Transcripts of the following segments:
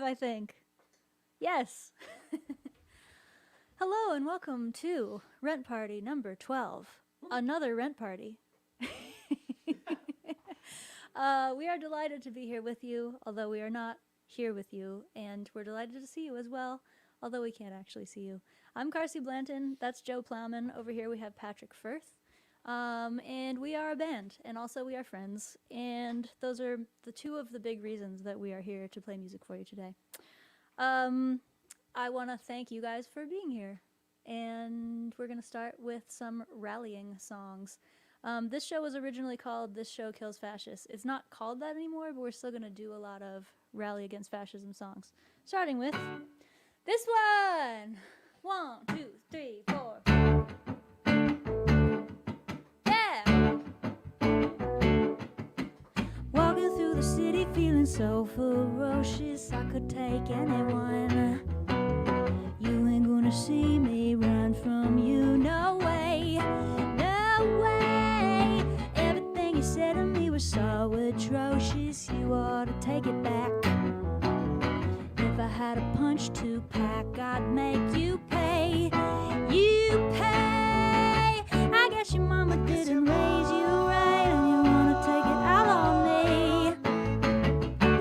live, I think. Yes. Hello and welcome to Rent Party number 12. Another rent party. We are delighted to be here with you, although we are not here with you, and we're delighted to see you as well, although we can't actually see you. I'm Carsey Blanton, that's Joe Plowman. Over here we have Patrick Firth, and we are a band, and also we are friends, and those are the two of the big reasons that we are here to play music for you today. I want to thank you guys for being here, and we're going to start with some rallying songs. This show was originally called This Show Kills Fascists. It's not called that anymore, but we're still going to do a lot of rally against fascism songs. Starting with this one. 1, 2, 3, 4. Yeah! Walking through the city feeling so ferocious, I could take anyone. You ain't gonna see me run from you, no way, no way. Everything you said to me was so atrocious, you ought to take it back. If I had a punch to pack, I'd make you pay, you pay. I guess your mama didn't raise you right, and you wanna take it out on me.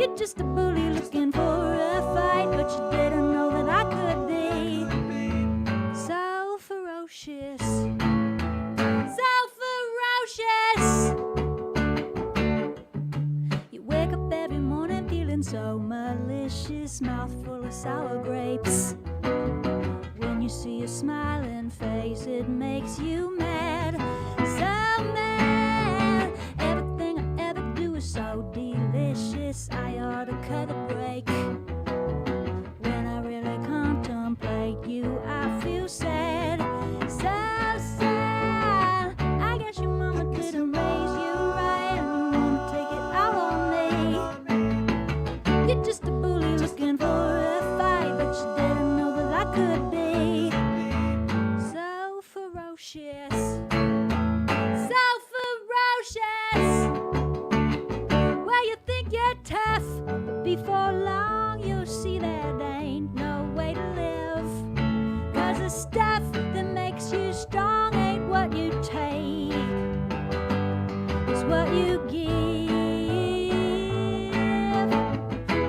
You're just a bully looking for a fight, but you didn't know that I could be so ferocious, so ferocious. You wake up every morning feeling so malicious, mouth full of sour grapes. When you see a smiling face, it makes you mad, so mad. Everything I ever do is so delicious, I ought to cut a break. When I really contemplate you, I feel sad, so sad. I guess your mama didn't raise you right, and you wanna take it out on me. You're just a bully looking for a fight, but you didn't know that I could be so ferocious, so ferocious. Well, you think you're tough, but before long you'll see that ain't no way to live. 'Cause the stuff that makes you strong ain't what you take, it's what you give.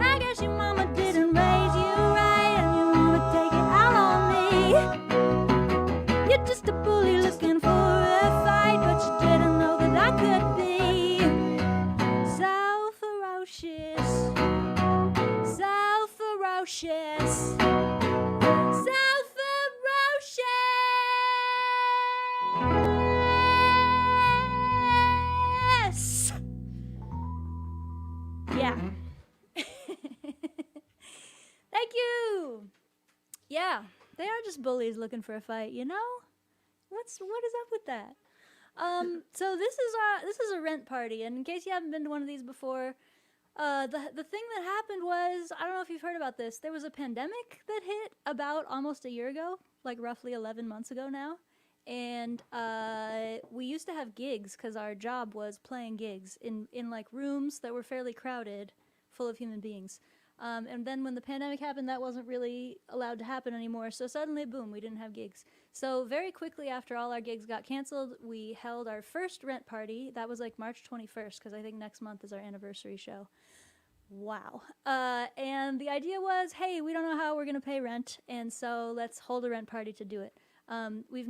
I guess your mama didn't raise you right, and you wanna take it out on me. You're just a bully looking for a fight, but you didn't know that I could be so ferocious, so ferocious, so ferocious. Yeah. Thank you. Yeah, they are just bullies looking for a fight, you know? What is up with that? So this is a rent party, and in case you haven't been to one of these before, the thing that happened was, I don't know if you've heard about this, there was a pandemic that hit about almost a year ago, like roughly 11 months ago now, and we used to have gigs because our job was playing gigs in like rooms that were fairly crowded, full of human beings. And then when the pandemic happened, that wasn't really allowed to happen anymore, so suddenly, boom, we didn't have gigs. So very quickly after all our gigs got canceled, we held our first rent party. That was like March 21st, because I think next month is our anniversary show. Wow. And the idea was, hey, we don't know how we're going to pay rent, and so let's hold a rent party to do it. We've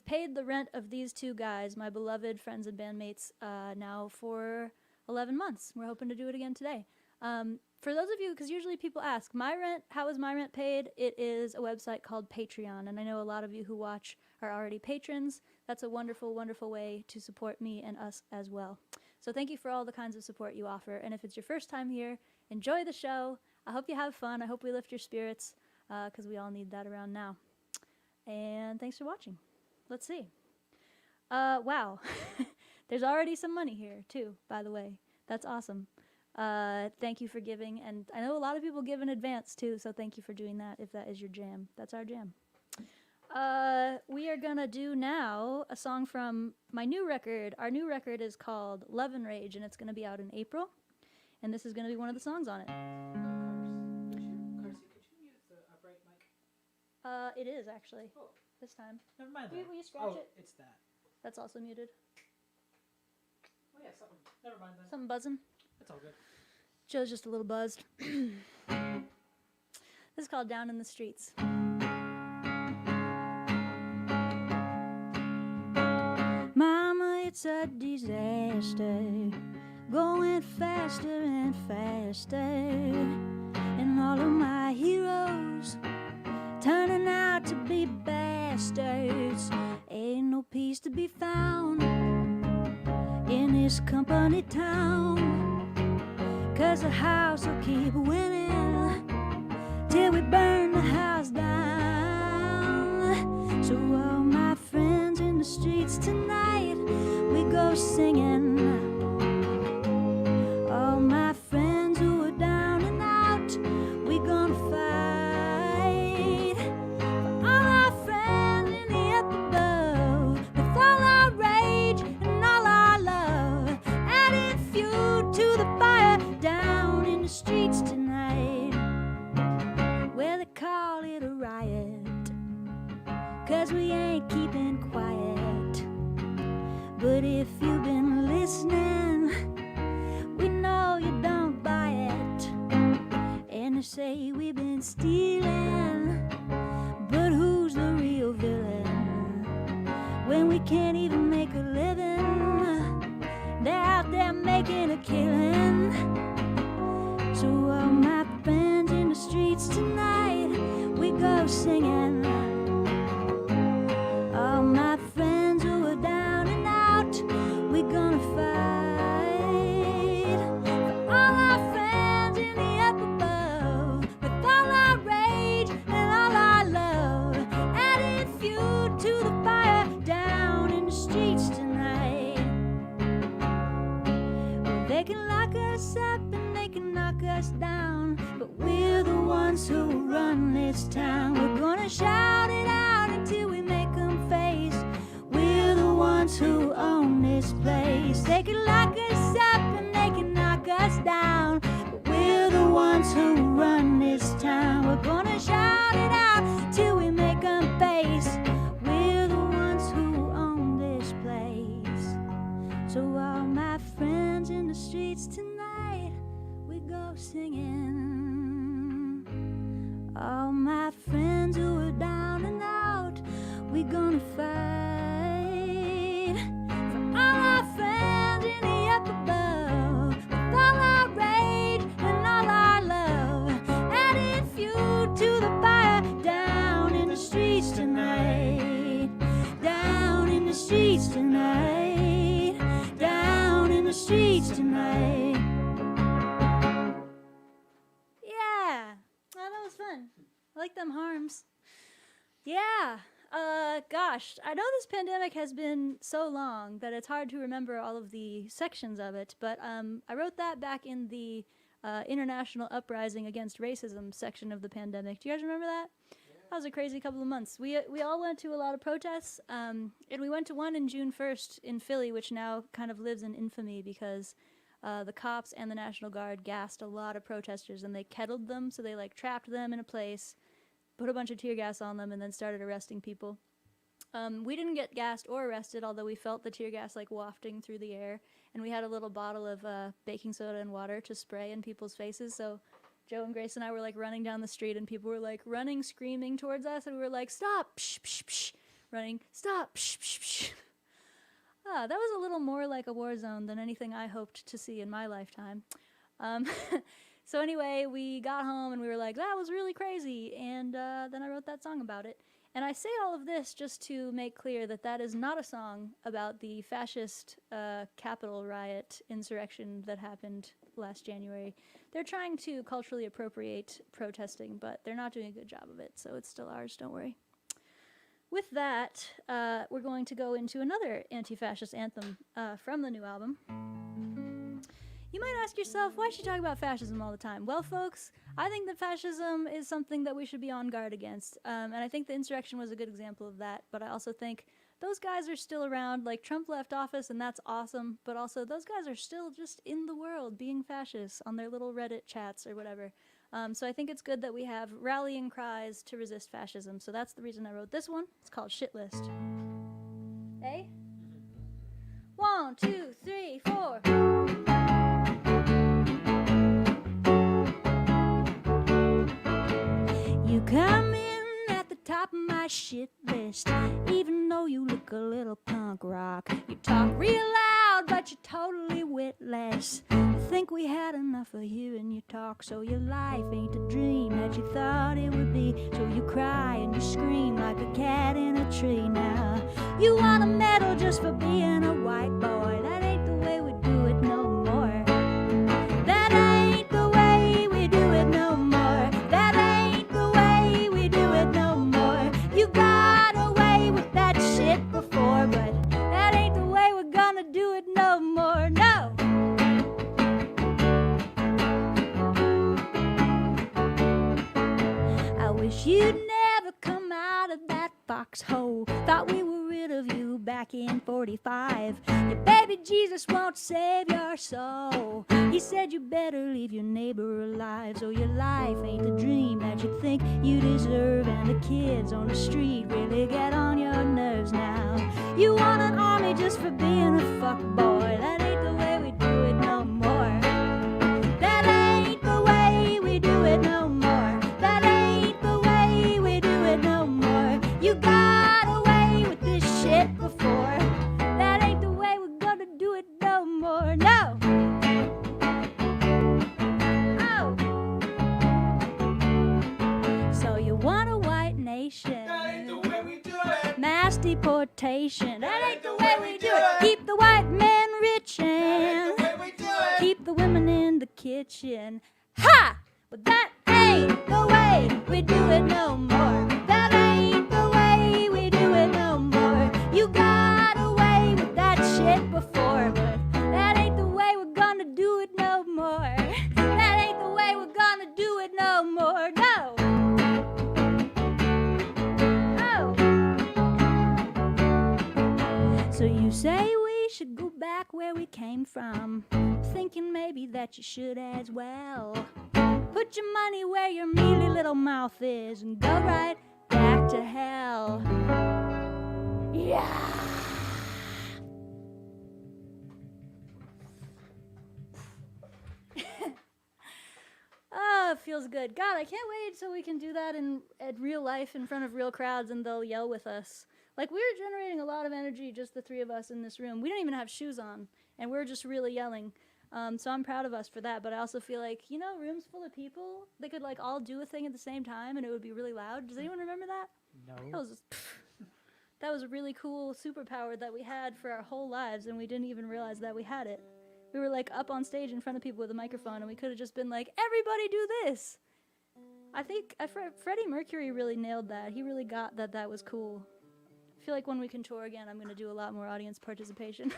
paid the rent of these two guys, my beloved friends and bandmates, now for 11 months. We're hoping to do it again today. For those of you, because usually people ask, how is my rent paid? It is a website called Patreon, and I know a lot of you who watch are already patrons. That's a wonderful, wonderful way to support me and us as well. So thank you for all the kinds of support you offer, and if it's your first time here, enjoy the show. I hope you have fun. I hope we lift your spirits, because we all need that around now. And thanks for watching. Let's see. Wow. There's already some money here, too, by the way. That's awesome. Thank you for giving, and I know a lot of people give in advance too, so thank you for doing that if that is your jam. That's our jam. We are gonna do now a song from my new record. Our new record is called Love and Rage, and it's gonna be out in April, and this is gonna be one of the songs on it. It is actually. Oh. This time. Never mind Will that. you scratch it? It's that. That's also muted. Oh yeah, something. Never mind that. Something buzzing. It's all good. Joe's just a little buzzed. This is called Down in the Streets. Mama, it's a disaster, going faster and faster, and all of my heroes turning out to be bastards. Ain't no peace to be found in this company town, 'cause the house will keep winning till we burn the house down. So all my friends in the streets tonight, we go singing. All my friends who are down and out, we gonna fight for all our friends in the up above, with all our rage and all our love, adding fuel to the fire down in the streets tonight, where they call it a riot, 'cause we ain't keeping quiet. But if you've been listening, we know you don't buy it. And they say we've been stealing, but who's the real villain? When we can't even make a living, they're out there making a killing. So all my friends in the streets tonight, we go singing. All my friends who are down and out, we gonna fight for all our friends in the up above, with all our rage and all our love, adding fuel to the fire down in the streets tonight. Well, they can lock us up and they can knock us down, but we're the ones who run this town. We're gonna shout it out until we make them face. We're the ones who own this place. They can lock us up and they can knock us down, but we're the ones who run this town. We're gonna shout it out till we make them face. We're the ones who own this place. So all my friends in the streets tonight, we go singing. All my friends who are down and out, we gonna fight for all our friends in the up above, with all our rage and all our love, adding fuel to the fire down in the streets tonight. Down in the streets tonight. Down in the streets tonight. Yeah. Oh, that was fun. I like them harms. Yeah. Gosh, I know this pandemic has been so long that it's hard to remember all of the sections of it, but I wrote that back in the International Uprising Against Racism section of the pandemic. Do you guys remember that? That was a crazy couple of months. We all went to a lot of protests, and we went to one in June 1st in Philly, which now kind of lives in infamy because the cops and the National Guard gassed a lot of protesters, and they kettled them, so they like trapped them in a place, put a bunch of tear gas on them, and then started arresting people. We didn't get gassed or arrested, although we felt the tear gas like wafting through the air, and we had a little bottle of baking soda and water to spray in people's faces, so Joe and Grace and I were like running down the street, and people were like running, screaming towards us, and we were like, stop, psh, psh, psh, running, stop, psh, psh, psh. That was a little more like a war zone than anything I hoped to see in my lifetime. So anyway, we got home and we were like, that was really crazy, and then I wrote that song about it. And I say all of this just to make clear that that is not a song about the fascist Capitol riot insurrection that happened last January. They're trying to culturally appropriate protesting, but they're not doing a good job of it, so it's still ours, don't worry. With that, we're going to go into another anti-fascist anthem from the new album. You might ask yourself, why is she talking about fascism all the time? Well, folks, I think that fascism is something that we should be on guard against, and I think the insurrection was a good example of that, but I also think those guys are still around. Like, Trump left office, and that's awesome, but also those guys are still just in the world being fascists on their little Reddit chats or whatever. So I think it's good that we have rallying cries to resist fascism. So that's the reason I wrote this one. It's called Shit List. Eh? 1, 2, 3, 4. You come in at the top of my shit list, even though you look a little punk rock. You talk real loud, but you're totally witless. I think we had enough of hearing you talk, so your life ain't the dream that you thought it would be. So you cry and you scream like a cat in a tree now. You want a medal just for being a white boy. That ain't the way we do it no more. That ain't the way we do it no more. That ain't the way we do it no more. You got away with that shit before, but that ain't the way we're gonna do it no more. No! I wish you'd never come out of that foxhole. Thought we were rid of you back in 45. Your baby Jesus won't save your soul. He said you better leave your neighbor alive, so your life ain't the dream that you think you deserve. And the kids on the street really get on your nerves now. You want an army just for being a fuckboy. That ain't the way we do it no more. That ain't the way we do it no more. That ain't the way we do it no more. You got away with this shit before. That ain't the way we're gonna do it no more. No! Oh! So you want a white nation? That ain't the way we do it. Mass deportation? That ain't the way we do it. Keep the white men rich That ain't and the way we do it. keep the women in the kitchen. Ha! But that ain't the way we do it no more. That ain't the way we do it no more. You got away with that shit before, but that ain't the way we're gonna do it no more. That ain't the way we're gonna do it no more. No! Oh! So you say we should go back where we came from, thinking maybe that you should as well. Put your money where your mealy little mouth is and go right back to hell. Yeah. Oh, it feels good. God, I can't wait so we can do that at real life in front of real crowds and they'll yell with us. Like, we're generating a lot of energy, just the three of us in this room. We don't even have shoes on, and we're just really yelling. So I'm proud of us for that, but I also feel like, you know, rooms full of people, they could, like, all do a thing at the same time, and it would be really loud. Does anyone remember that? No. That was a really cool superpower that we had for our whole lives, and we didn't even realize that we had it. We were, like, up on stage in front of people with a microphone, and we could have just been like, everybody do this! I think Freddie Mercury really nailed that. He really got that that was cool. I feel like when we can tour again, I'm going to do a lot more audience participation.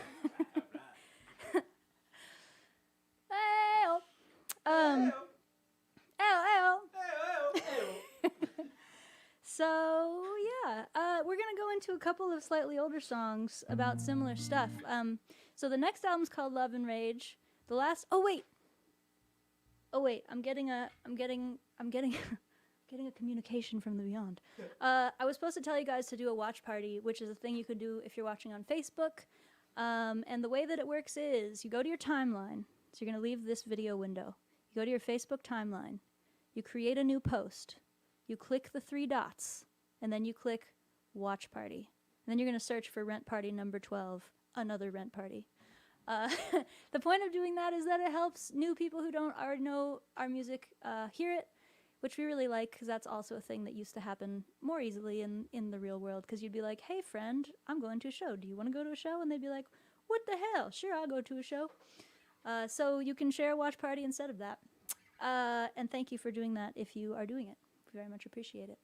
So, yeah, we're going to go into a couple of slightly older songs about similar stuff. So the next album's called Love and Rage. The last, oh wait, I'm getting a communication from the beyond. I was supposed to tell you guys to do a watch party, which is a thing you can do if you're watching on Facebook. And the way that it works is you go to your timeline. So you're going to leave this video window. You go to your Facebook timeline. You create a new post. You click the 3 dots. And then you click watch party. And then you're going to search for rent party number 12, another rent party. The point of doing that is that it helps new people who don't already know our music hear it, which we really like, because that's also a thing that used to happen more easily in the real world, because you'd be like, hey friend, I'm going to a show. Do you want to go to a show? And they'd be like, what the hell? Sure, I'll go to a show. So you can share a watch party instead of that. And thank you for doing that if you are doing it. We very much appreciate it.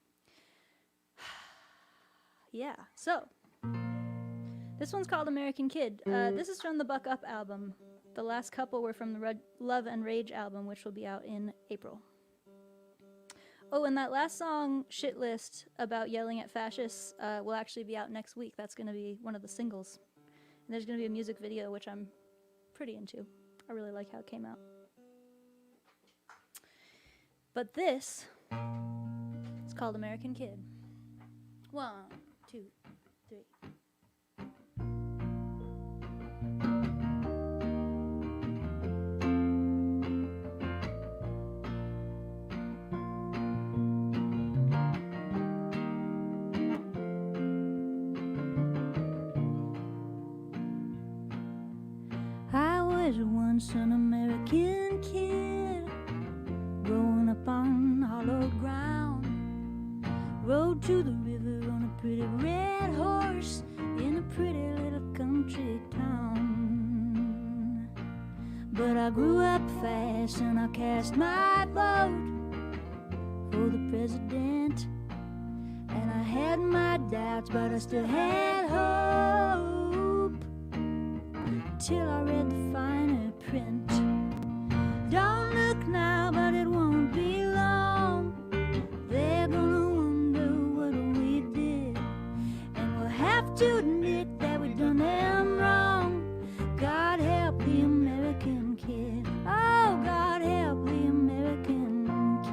Yeah, so this one's called American Kid. This is from the Buck Up album. The last couple were from the Love and Rage album, which will be out in April. Oh, and that last song, Shit List, about yelling at fascists, will actually be out next week. That's going to be one of the singles. And there's going to be a music video, which I'm pretty into. I really like how it came out. But this is called American Kid. 1, 2, 3. I was once an American kid, growing up on hollowed ground. Rode to the river on a pretty red horse in a pretty little country town. But I grew up fast and I cast my vote for the president. And I had my doubts, but I still had hope, till I read the finer print. Don't look now, but it won't be long. They're gonna wonder what we did, and we'll have to admit that we done them wrong. God help the American kid. Oh, God help the American kid.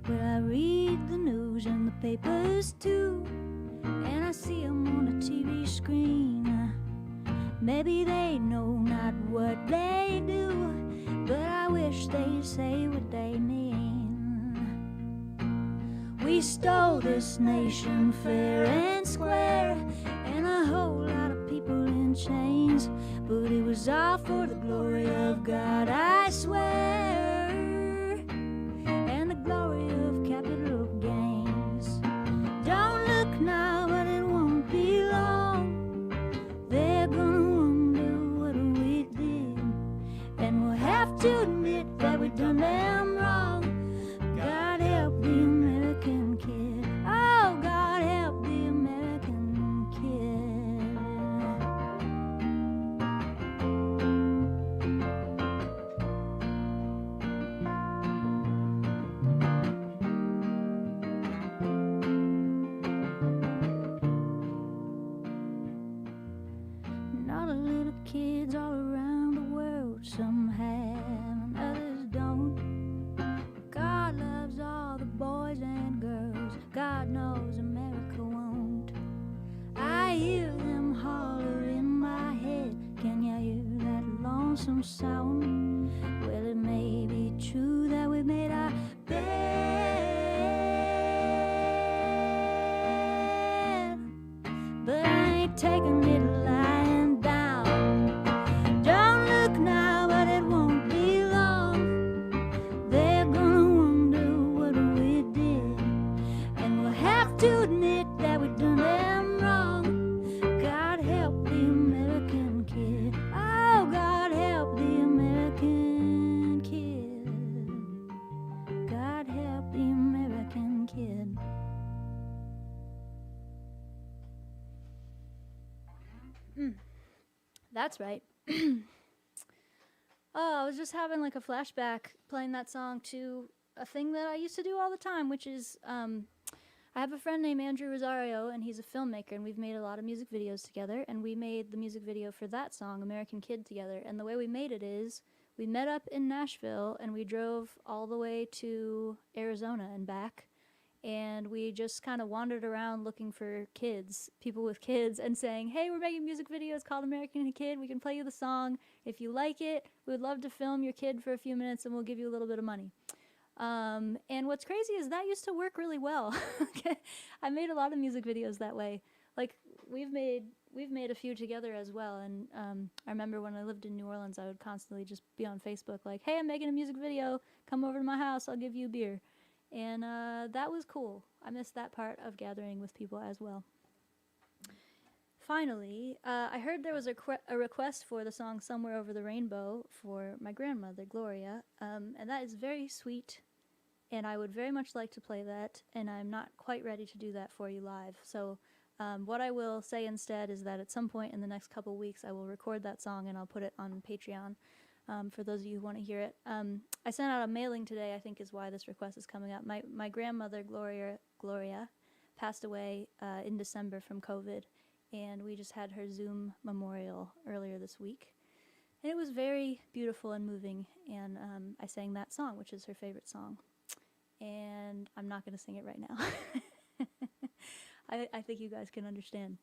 Well, I read the news and the papers too, and I see 'em on the TV screen. Maybe they know not what they do, but I wish they'd say what they mean. We stole this nation fair and square, and a whole lot of people in chains, but it was all for the glory of God, I swear, and the glory of capital gains. Don't look now, but it won't be long. They're gonna wonder what we did, and we'll have to admit that we done them wrong. God help the American kid. Oh, God help the American kid. And all the little kids all around the world, some have and others don't. God loves all the boys and girls. God knows America won't. I hear them holler in my head. Can you hear that lonesome sound? Well, it may be true that we made our bed, but I ain't taking it lying down. Don't look now, but it won't be long. They're gonna wonder what we did, and we'll have to admit that we done them wrong. God help the American kid. Oh, God help the American kid. God help the American kid. That's right. Oh, I was just having like a flashback playing that song to a thing that I used to do all the time, which is I have a friend named Andrew Rosario, and he's a filmmaker, and we've made a lot of music videos together, and we made the music video for that song, American Kid, together. And the way we made it is we met up in Nashville, and we drove all the way to Arizona and back, and we just kind of wandered around looking for kids, people with kids, and saying, hey, we're making a music video, it's called American Kid, we can play you the song. If you like it, we would love to film your kid for a few minutes, and we'll give you a little bit of money. And what's crazy is that used to work really well. I made a lot of music videos that way. Like, we've made a few together as well, and I remember when I lived in New Orleans, I would constantly just be on Facebook like, hey, I'm making a music video, come over to my house, I'll give you a beer. And that was cool. I missed that part of gathering with people as well. Finally, I heard there was a request for the song Somewhere Over the Rainbow for my grandmother, Gloria, and that is very sweet, and I would very much like to play that, and I'm not quite ready to do that for you live. So what I will say instead is that at some point in the next couple weeks I will record that song and I'll put it on Patreon. for those of you who want to hear it. I sent out a mailing today, I think is why this request is coming up. My grandmother, Gloria, passed away in December from COVID, and we just had her Zoom memorial earlier this week. And it was very beautiful and moving, and I sang that song, which is her favorite song. And I'm not going to sing it right now. I think you guys can understand.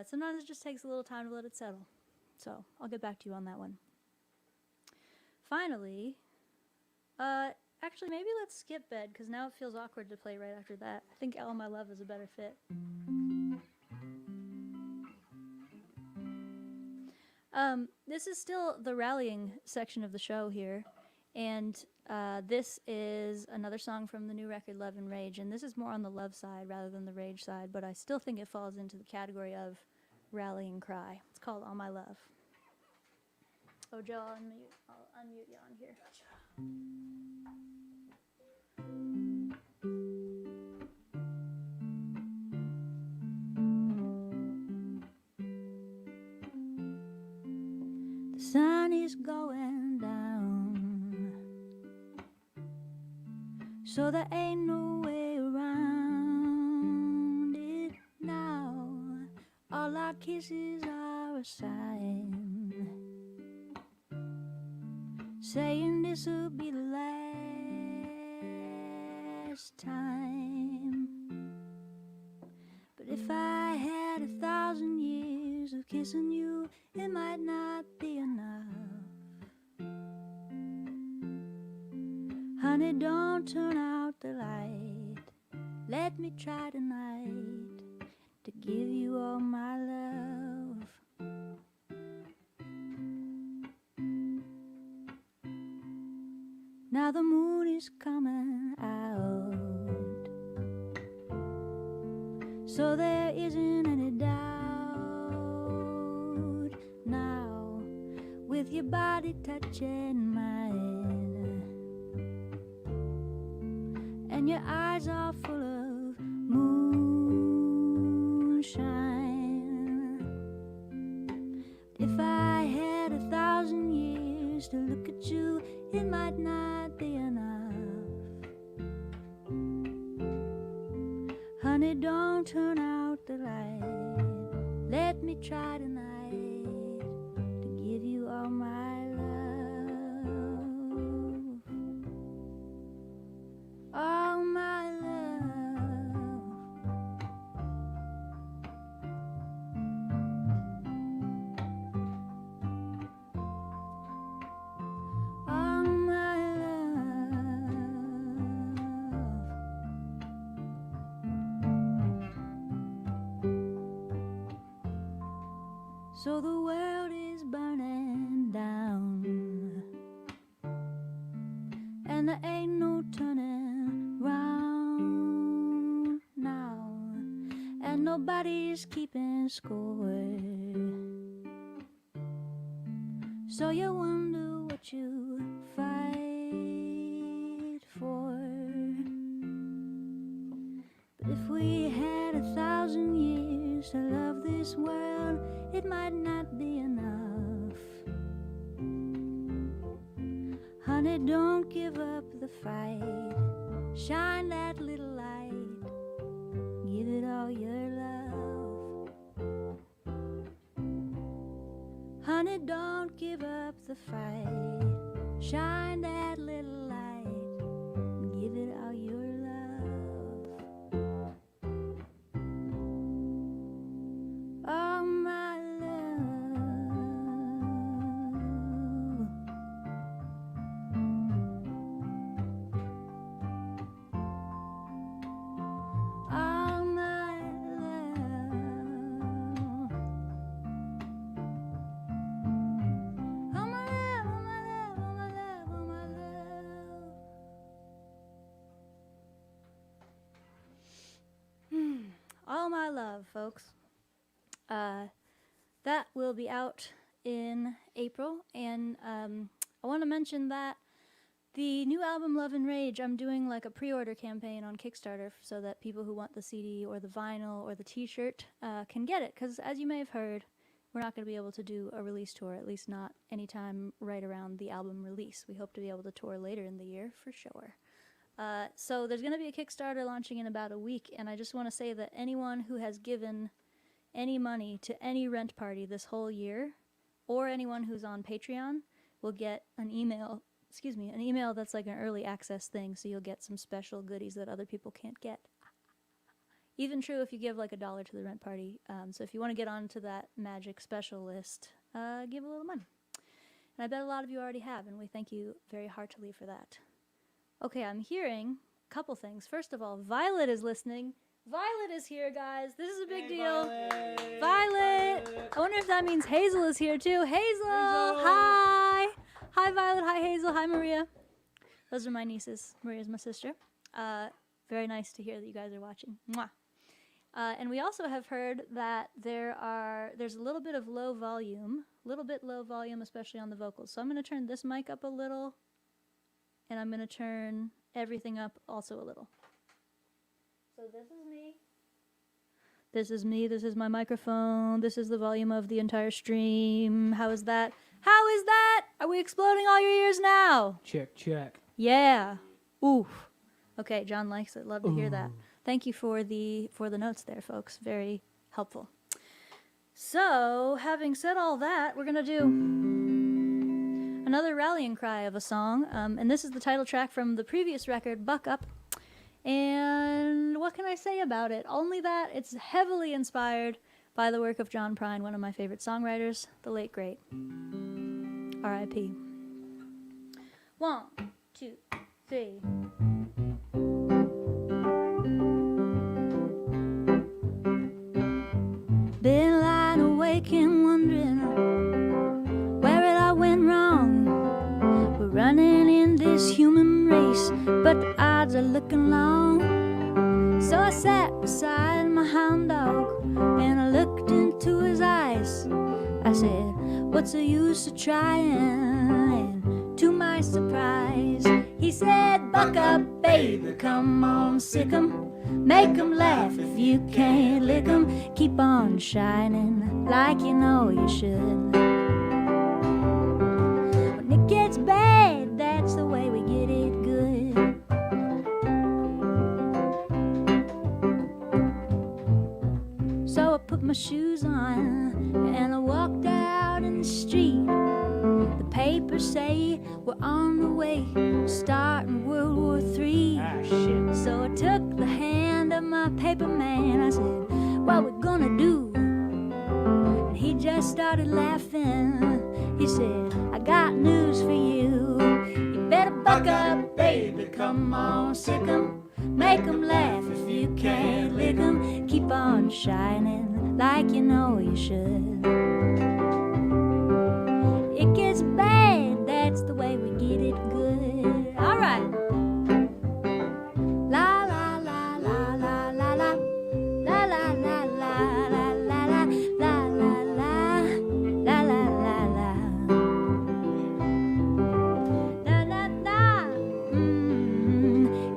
Sometimes it just takes a little time to let it settle. So I'll get back to you on that one. Finally, actually maybe let's skip Bed, because now it feels awkward to play right after that. I think All My Love is a better fit. This is still the rallying section of the show here, and this is another song from the new record, Love and Rage, and this is more on the love side rather than the rage side, but I still think it falls into the category of rallying cry. It's called All My Love. Oh, Joe, I'll unmute you on here. The sun is going down, so there ain't no way around it now. All our kisses are a sign, saying this'll be the last time. But if I had 1,000 years of kissing you, it might not be enough. Honey, don't turn out the light. Let me try tonight to give you all my love. Now the moon is coming out, so there isn't any doubt now, with your body touching mine, and your eyes are full of moonshine. If I had 1,000 years to look at you, it might not be enough. Honey, don't turn out the light. Let me try tonight to give you all my love. All my love. All my love. So the world is burning down, and there ain't no turning round now, and nobody's keeping score. So you wonder what you fight for. But if we had 1,000 years to love this world, it might not be enough. Honey, don't give up the fight. Shine that little light. Give it all your love. Honey, don't give up the fight. Shine that little light. Give it all your love. All my love. All my love. All my love, all my love, all my love, all my love. All my love, folks. That will be out in April, and I want to mention that the new album Love and Rage, I'm doing like a pre-order campaign on Kickstarter so that people who want the CD or the vinyl or the t-shirt can get it, because as you may have heard, we're not going to be able to do a release tour, at least not anytime right around the album release. We hope to be able to tour later in the year for sure. So there's going to be a Kickstarter launching in about a week, and I just want to say that anyone who has given any money to any rent party this whole year, or anyone who's on Patreon, will get an email that's like an early access thing, so you'll get some special goodies that other people can't get. Even true if you give like $1 to the rent party. So if you want to get onto that magic special list, give a little money. And I bet a lot of you already have, and we thank you very heartily for that. Okay, I'm hearing a couple things. First of all, Violet is listening. Violet is here, guys. This is a big deal. Violet! I wonder if that means Hazel is here too. Hazel! Hi! Hi, Violet. Hi, Hazel. Hi, Maria. Those are my nieces. Maria's my sister. Very nice to hear that you guys are watching. Mwah. And we also have heard that there's a little bit of low volume, especially on the vocals. So I'm going to turn this mic up a little, and I'm going to turn everything up also a little. So this is me. This is me. This is my microphone. This is the volume of the entire stream. How is that? How is that? Are we exploding all your ears now? Check, check. Yeah. Oof. Okay, John likes it. Love to hear that. Thank you for the notes there, folks. Very helpful. So, having said all that, we're going to do another rallying cry of a song. And this is the title track from the previous record, Buck Up. And what can I say about it? Only that it's heavily inspired by the work of John Prine, one of my favorite songwriters, the late great. R.I.P. 1, 2, 3. Been lying awake and wondering where it all went wrong. We're running in this human race, but the odds are looking long. So I sat beside my hound dog and I looked into his eyes. I said, what's the use of trying? And to my surprise, he said, buck up, baby, come on, sick 'em. Make 'em laugh if you can't lick 'em. Keep on shining like you know you should. When it gets bad, that's the way we get it good. So I put my shoes on and I walked out in the street. The papers say we're on the way, starting World War III. Ah, shit. So I took the hand of my paper man. I said, what we gonna do? And he just started laughing. He said, I got news for you. You better buck up, baby, come on, sick 'em. Make 'em laugh if you can't lick 'em. Keep on shining like you know you should. It gets bad, that's the way we get it good. All right. La la la la la la la. La la la la la la la. La la la. La la la la. La la la.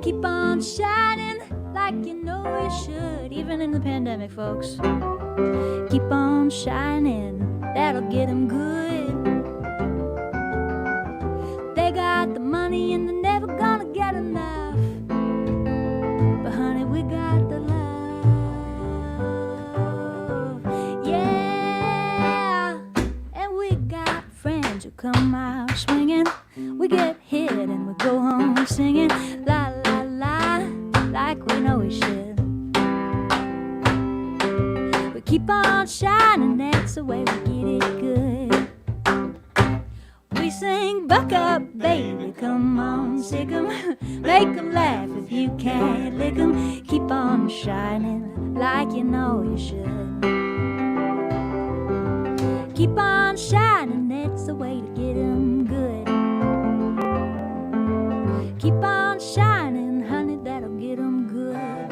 Keep on shining like you know you should. Even in the pandemic, folks. Keep on shining, that'll get 'em good. They got the money and they're never gonna get enough. But honey, we got the love. Yeah. And we got friends who come out swinging. We get hit and we go home singing. La la la, like we know we should. We keep on shining, that's the way we get it good. We sing, buck up, baby, come on, sick 'em. Make 'em laugh if you can't lick 'em. Keep on shining like you know you should. Keep on shining, that's the way to get 'em good. Keep on shining, honey, that'll get 'em good.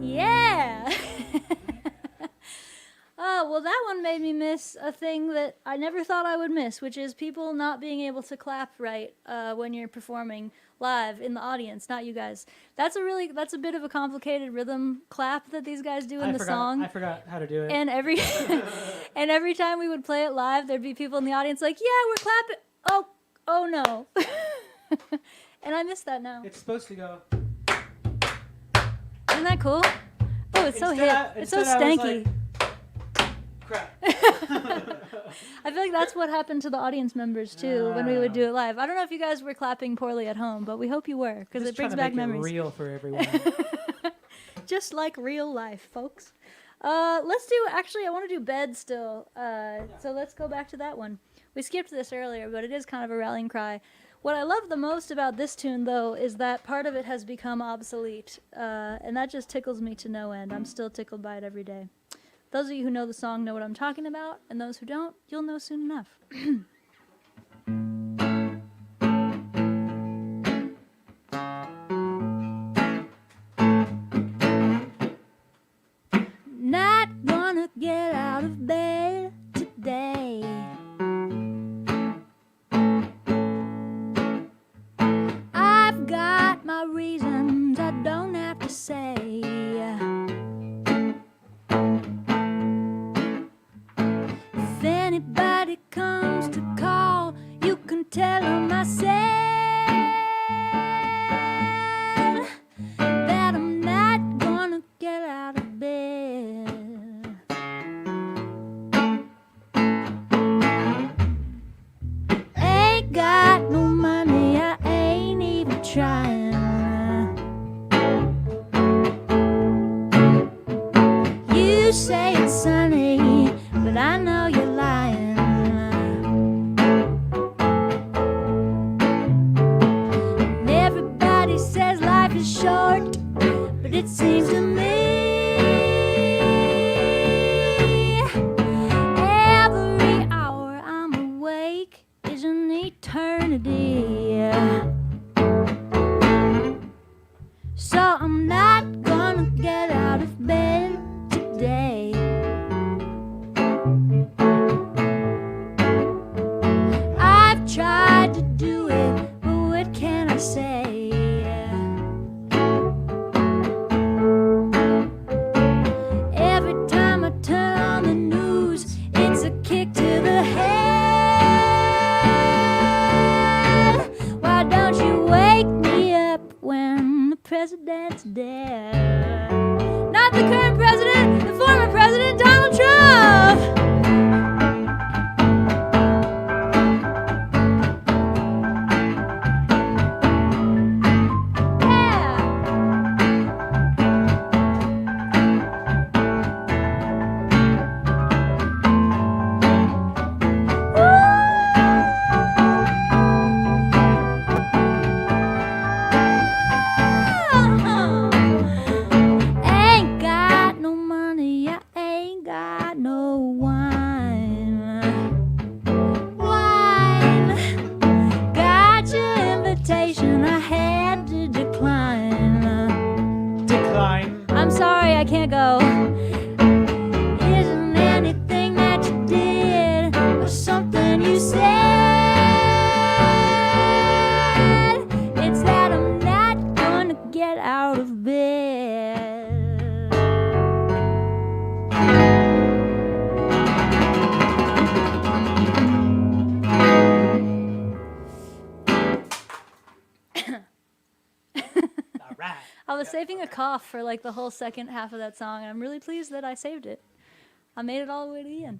Yeah! Oh, well, that that one made me miss a thing that I never thought I would miss, which is people not being able to clap right when you're performing live in the audience, not you guys. That's a bit of a complicated rhythm clap that these guys do in the song. I forgot how to do it. And every and every time we would play it live, there'd be people in the audience like, "Yeah, we're clapping." Oh no. And I miss that now. It's supposed to go. Isn't that cool? Oh, it's so hip. It's so stanky. Crap. I feel like that's what happened to the audience members too when we would do it live. I don't know if you guys were clapping poorly at home, but we hope you were because it brings back memories. It real for everyone. Just like real life, folks. Let's do. Actually, I want to do bed still. So let's go back to that one. We skipped this earlier, but it is kind of a rallying cry. What I love the most about this tune, though, is that part of it has become obsolete, and that just tickles me to no end. I'm still tickled by it every day. Those of you who know the song know what I'm talking about, and those who don't, you'll know soon enough. Not gonna get out of bed today. I've got my reasons I don't have to say. If anybody comes to call, you can tell them I said that I'm not gonna get out of bed. Ain't got no money, I ain't even trying. You say it's sunny, but I know you're lying. And everybody says life is short, but it seems to me every hour I'm awake is an eternity. So I'm not gonna get out of bed today. I've tried to do it, but what can I say? Every time I turn on the news, it's a kick to the head. Why don't you wake me up when the president's dead? Not the current president, the former president, Donald Trump! Ain't got no money, I ain't got no wine. Wine. Got your invitation, I had to decline. Decline. I'm sorry, I can't go. Isn't anything that you did or something you said? It's that I'm not gonna get out of bed. All right. I was saving a cough for like the whole second half of that song, and I'm really pleased that I saved it. I made it all the way to the end.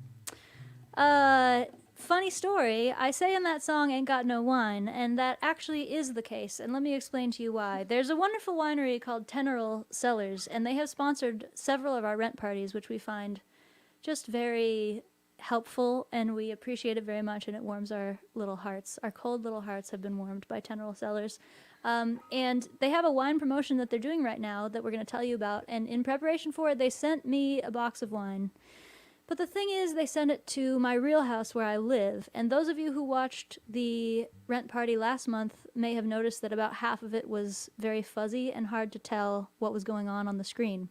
Funny story, I say in that song, Ain't Got No One, and that actually is the case, and let me explain to you why. There's a wonderful winery called Teneral Cellars, and they have sponsored several of our rent parties, which we find just very helpful, and we appreciate it very much, and it warms our little hearts. Our cold little hearts have been warmed by Teneral Cellars. And they have a wine promotion that they're doing right now that we're going to tell you about, and in preparation for it, they sent me a box of wine. But the thing is, they sent it to my real house where I live, and those of you who watched the rent party last month may have noticed that about half of it was very fuzzy and hard to tell what was going on the screen.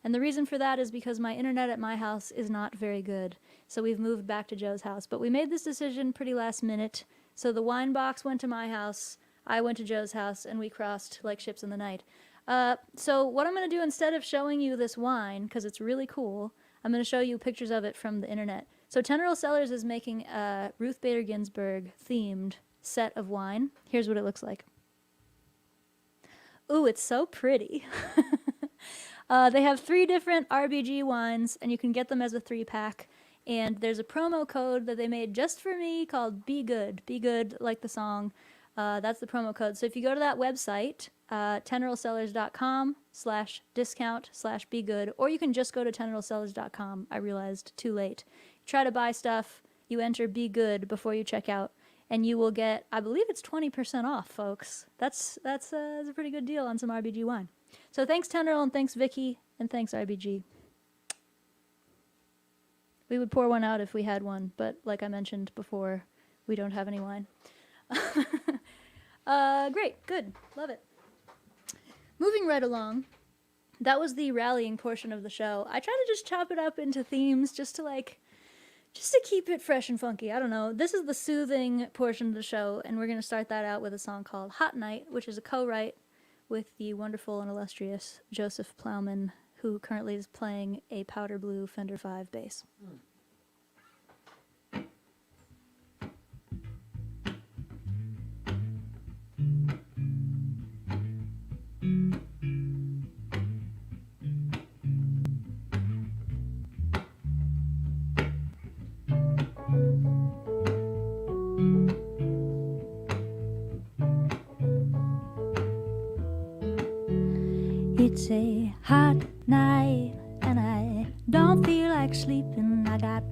And the reason for that is because my internet at my house is not very good. So we've moved back to Joe's house. But we made this decision pretty last minute. So the wine box went to my house, I went to Joe's house, and we crossed like ships in the night. So what I'm going to do instead of showing you this wine, because it's really cool, I'm going to show you pictures of it from the internet. So Tenderell Cellars is making a Ruth Bader Ginsburg themed set of wine. Here's what it looks like. Ooh, it's so pretty. They have 3 different RBG wines, and you can get them as a 3-pack. And there's a promo code that they made just for me called Be Good. Be Good, like the song. That's the promo code. So if you go to that website, tenderellcellars.com/discount/be good, or you can just go to tenderellcellars.com. I realized too late. Try to buy stuff, you enter Be Good before you check out, and you will get, I believe it's 20% off, folks. That's a pretty good deal on some RBG wine. So thanks Tenderell, and thanks Vicky, and thanks RBG. We would pour one out if we had one, but like I mentioned before, we don't have any wine. Great, good, love it. Moving right along, that was the rallying portion of the show. I try to just chop it up into themes just to keep it fresh and funky. I don't know. This is the soothing portion of the show, and we're going to start that out with a song called Hot Night, which is a co-write with the wonderful and illustrious Joseph Plowman, who currently is playing a powder blue Fender 5 bass. It's a hot night and I don't feel like sleeping. I got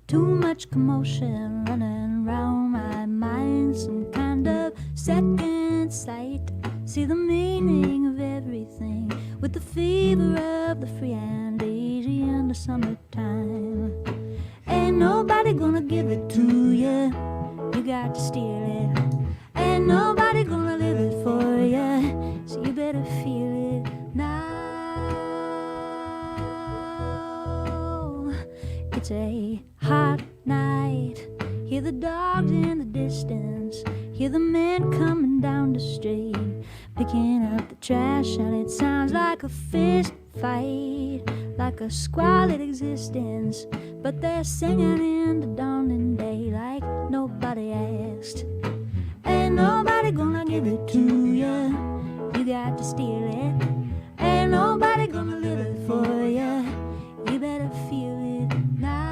too much commotion running around my mind, some kind of second sight. See the meaning of everything with the fever of the free and easy in the summertime. Ain't nobody gonna give it to you, you got to steal it. Ain't nobody gonna live it for you, so you better feel it now. It's a hot night, hear the dogs in the distance, hear the men coming down the street, picking up the trash, and it sounds like a fist fight, like a squalid existence, but they're singing in the dawning day like nobody asked. Ain't nobody gonna give it to you, you got to steal it. Ain't nobody gonna live it for you, you better feel it now.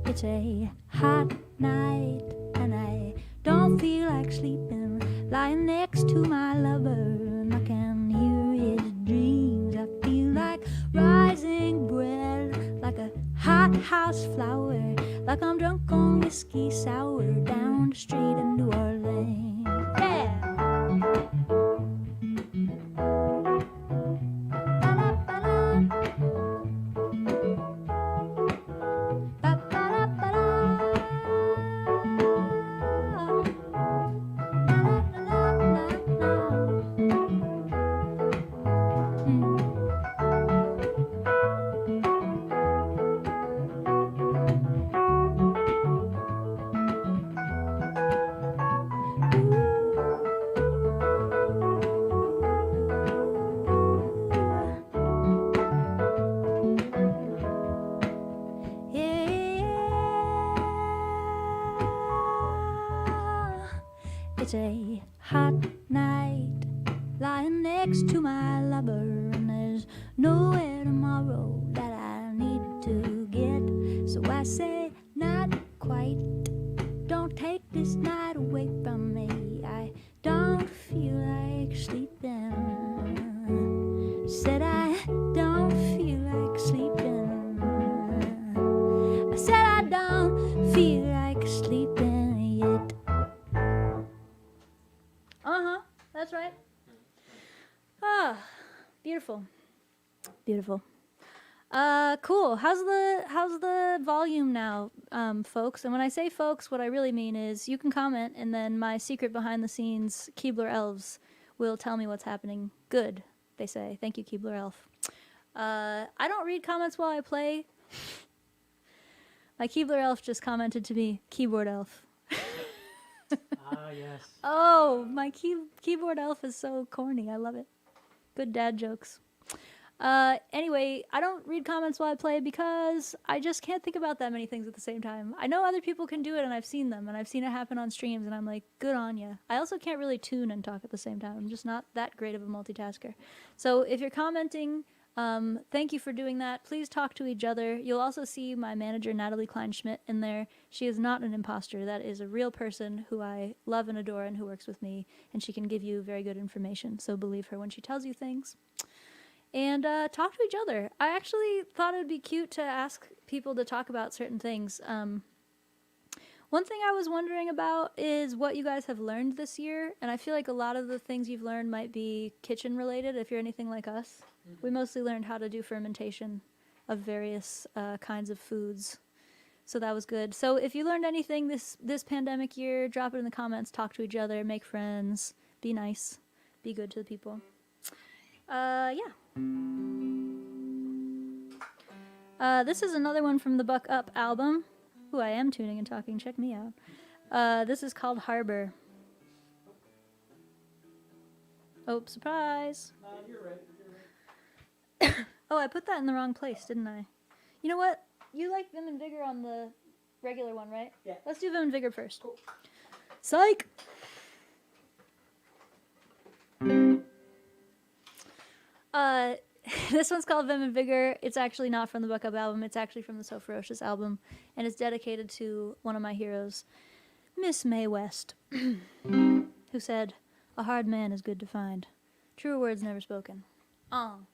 It's a hot night and I don't feel like sleeping, lying next to my lover, and I can hear his dreams. I feel like rising bread, like a hot house flower, like I'm drunk on whiskey sour down the street in New Orleans. Yeah. It's a hot night, lying next to my lover, and there's nowhere tomorrow that I need to get. So I say, not quite, don't take this night away from me. I don't feel like sleeping. Said I don't feel like sleeping. I said I don't feel like sleeping yet. That's right. Ah, beautiful, beautiful. Cool. How's the volume now, folks? And when I say folks, what I really mean is you can comment, and then my secret behind the scenes Keebler elves will tell me what's happening. Good, they say. Thank you, Keebler Elf. I don't read comments while I play. My Keebler Elf just commented to me, Keyboard Elf. Ah, yes. Oh, my Keyboard Elf is so corny. I love it. Good dad jokes. Anyway, I don't read comments while I play because I just can't think about that many things at the same time. I know other people can do it, and I've seen them, and I've seen it happen on streams, and I'm like, good on ya. I also can't really tune and talk at the same time. I'm just not that great of a multitasker. So if you're commenting, thank you for doing that. Please talk to each other. You'll also see my manager, Natalie Kleinschmidt, in there. She is not an imposter. That is a real person who I love and adore and who works with me, and she can give you very good information. So believe her when she tells you things. And talk to each other. I actually thought it would be cute to ask people to talk about certain things. One thing I was wondering about is what you guys have learned this year, and I feel like a lot of the things you've learned might be kitchen related if you're anything like us. We mostly learned how to do fermentation of various kinds of foods, so that was good. So if you learned anything this pandemic year, drop it in the comments, talk to each other, make friends, be nice, be good to the people. Yeah. This is another one from the Buck Up album. Ooh, I am tuning and talking. Check me out. This is called Harbor. Oh, surprise. You're right. Oh, I put that in the wrong place, didn't I? You know what? You like Vim and Vigor on the regular one, right? Yeah. Let's do Vim and Vigor first. Cool. Psych! This one's called Vim and Vigor. It's actually not from the Buck Up album. It's actually from the So Ferocious album. And it's dedicated to one of my heroes, Miss Mae West, who said, "A hard man is good to find. Truer words never spoken." Two.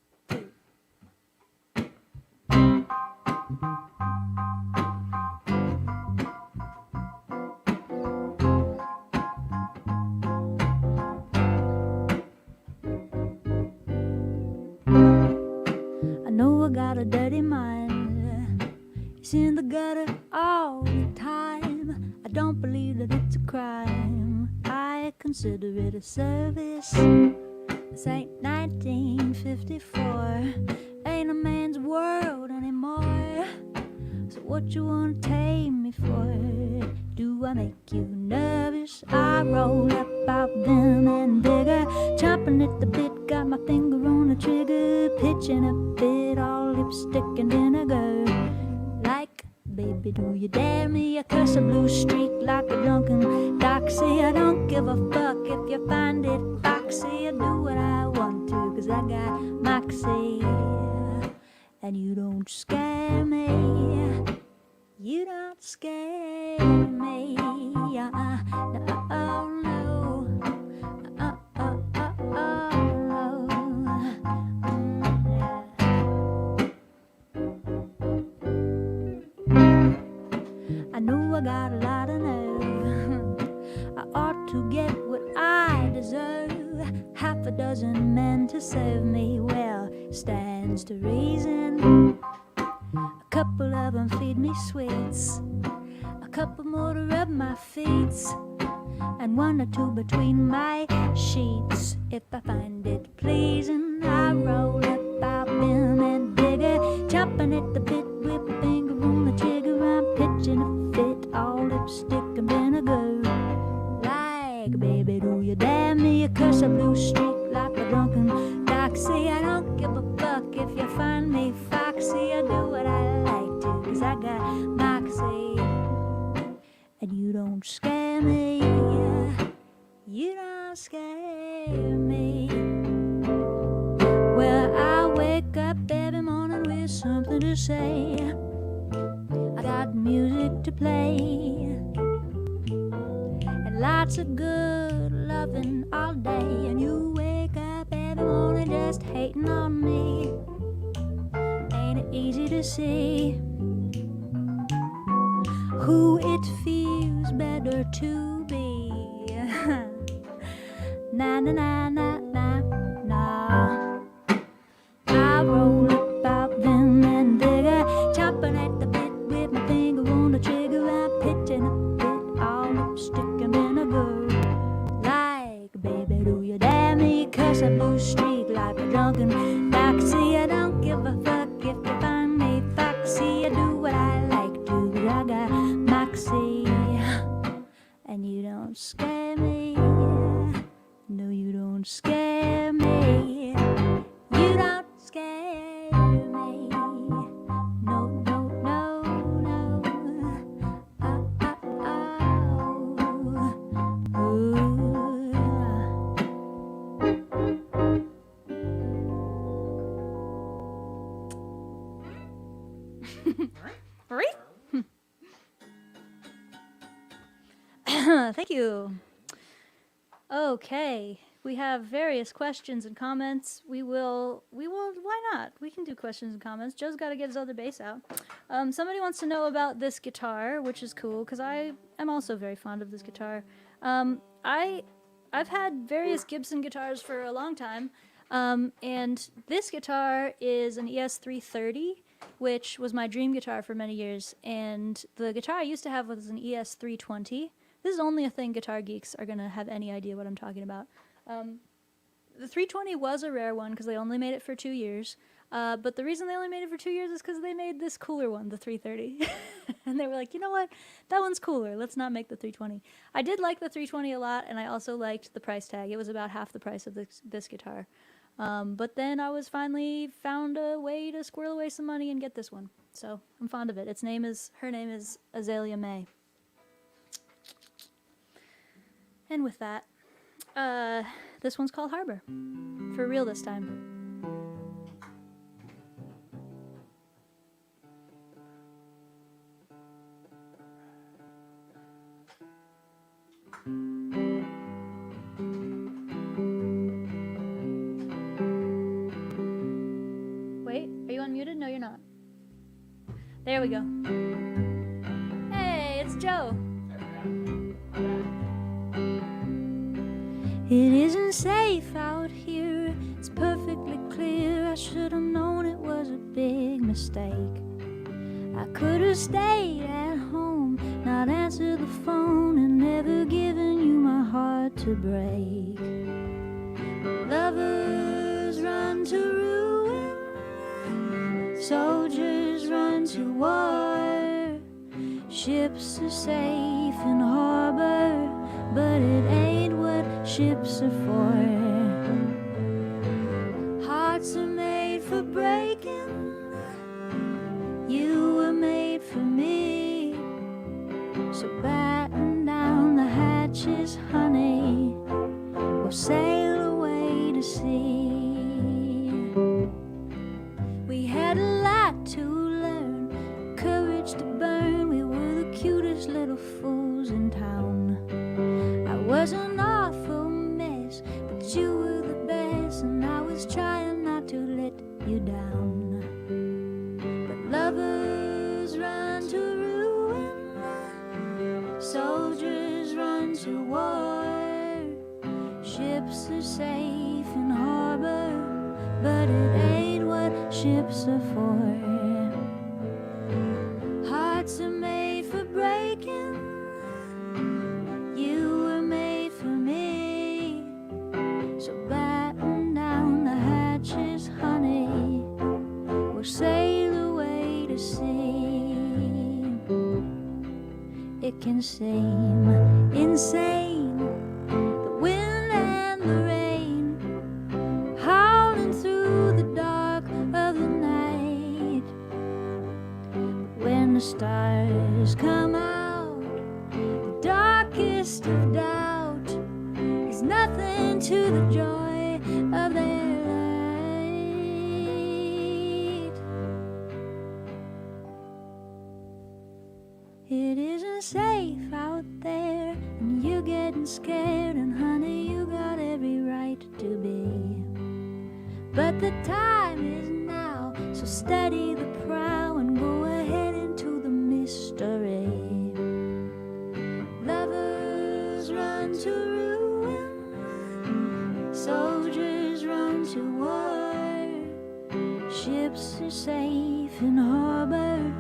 I know I got a dirty mind. It's in the gutter all the time. I don't believe that it's a crime. I consider it a service. This ain't 1954. Ain't a man's world anymore. So what you wanna take me for? Do I make you nervous? I roll up out Vim and Vigor, chomping at the bit, got my finger on the trigger, pitching a fit, all lipstick and vinegar. Like, baby, do you dare me? I curse a blue streak like a drunken doxy. I don't give a fuck if you find it foxy. I do what I want to, 'cause I got moxie. And you don't scare me. You don't scare me. No, no. I know I got a lot of nerve. I ought to get what I deserve. Half a dozen men to serve me well stands to reason. A couple of them feed me sweets, a couple more to rub my feet, and one or two between my sheets. If I find it pleasing, I roll up out Vim and Vigor, chomping at the bit with my finger on the trigger. I'm pitching a fit, all lipstick and vinegar. Like, baby, do you dare me? A curse a blue streak like a drunken doxy. I don't give a fuck if you find me foxy. I do what I like to, 'cause I got moxie. And you don't scare me. You don't scare me. Well, I wake up every morning with something to say. I got music to play and lots of good loving all day. And you wake up every morning just hating on me. Ain't it easy to see who it feels better to be? Na na na na na na. I roll up out Vim and Vigor, chomping at the bit with my finger on the trigger. I'm pitching a fit, all lipstick and vinegar. Like, baby, do you dare me? Alright. Thank you. Okay, we have various questions and comments. We will, why not? We can do questions and comments. Joe's got to get his other bass out. Somebody wants to know about this guitar, which is cool, because I am also very fond of this guitar. I've had various Gibson guitars for a long time, and this guitar is an ES330, which was my dream guitar for many years, and the guitar I used to have was an ES320. This is only a thing guitar geeks are going to have any idea what I'm talking about. The 320 was a rare one because they only made it for 2 years. But the reason they only made it for 2 years is because they made this cooler one, the 330. And they were like, you know what? That one's cooler. Let's not make the 320. I did like the 320 a lot, and I also liked the price tag. It was about half the price of this guitar. But then I was finally found a way to squirrel away some money and get this one. So I'm fond of it. Her name is Azalea May. And with that, this one's called Harbor. For real this time. Wait, are you unmuted? No, you're not. There we go. Hey, it's Joe. It isn't safe out here, it's perfectly clear. I should have known it was a big mistake. I could have stayed at home, not answered the phone, and never given you my heart to break. Lovers run to ruin, soldiers run to war. Ships are safe in harbor, but it ain't what ships are for. Hearts are made for breaking, you were made for me. So batten down the hatches, honey, we'll sail away to sea. We had a lot to learn, courage to burn. We were the cutest little fools in town. I was an awful mess, but you were the best, and I was trying not to let you down. But lovers run to ruin, soldiers run to war. Ships are safe in harbor, but it ain't what ships are for. Hearts are made for breaking, you were made for me. So batten down the hatches, honey, we'll sail away to sea. It can seem insane, the wind and the rain, howling through the dark of the night. But when the stars come out, the darkest of doubt is nothing to the joy of their light. It isn't safe out there, and you're getting scared, and honey, you got every right to be. But the time is now, so steady the prow and go ahead into the mystery. Lovers run to ruin, soldiers run to war. Ships are safe in harbor,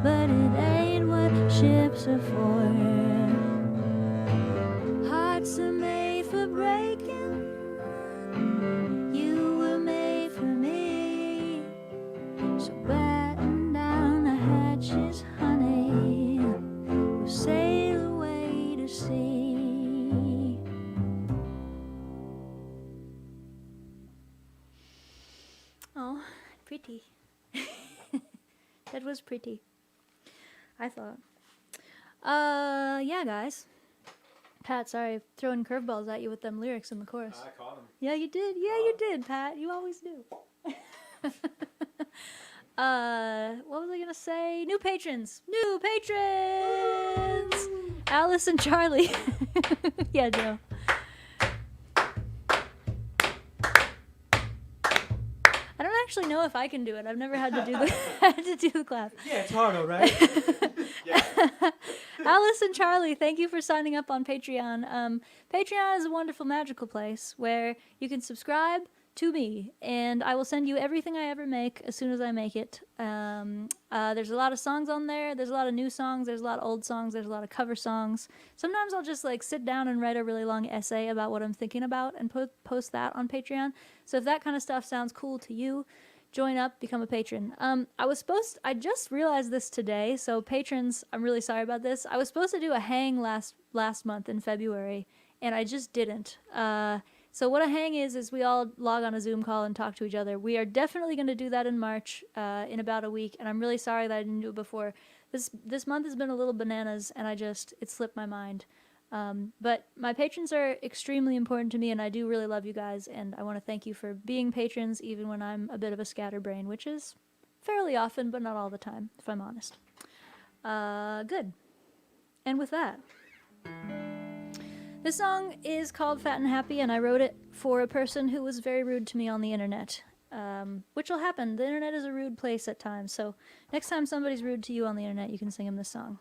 but it ain't what ships are for. Hearts are made for breaking, you were made for me. So batten down the hatches, honey, we'll sail away to sea. Oh, pretty. That was pretty, I thought. Yeah, guys. Pat, sorry, throwing curveballs at you with them lyrics in the chorus. I caught him. Yeah, you did. Yeah, you did, Pat. You always do. What was I gonna say? New patrons! New patrons! Alice and Charlie. Yeah, Joe. I don't actually know if I can do it. I've never had to do the clap. Yeah, it's harder, right? Alice and Charlie, thank you for signing up on Patreon. Patreon is a wonderful, magical place where you can subscribe to me, and I will send you everything I ever make as soon as I make it. There's a lot of songs on there. There's a lot of new songs. There's a lot of old songs. There's a lot of cover songs. Sometimes I'll just like sit down and write a really long essay about what I'm thinking about and post that on Patreon. So if that kind of stuff sounds cool to you, join up, become a patron. I just realized this today, so patrons, I'm really sorry about this. I was supposed to do a hang last month in February, and I just didn't. So what a hang is we all log on a Zoom call and talk to each other. We are definitely going to do that in March, in about a week, and I'm really sorry that I didn't do it before. This month has been a little bananas, and it slipped my mind. But my patrons are extremely important to me, and I do really love you guys, and I want to thank you for being patrons, even when I'm a bit of a scatterbrain, which is fairly often, but not all the time, if I'm honest. Good. And with that, this song is called Fat and Happy, and I wrote it for a person who was very rude to me on the internet, which will happen. The internet is a rude place at times, so next time somebody's rude to you on the internet, you can sing them this song.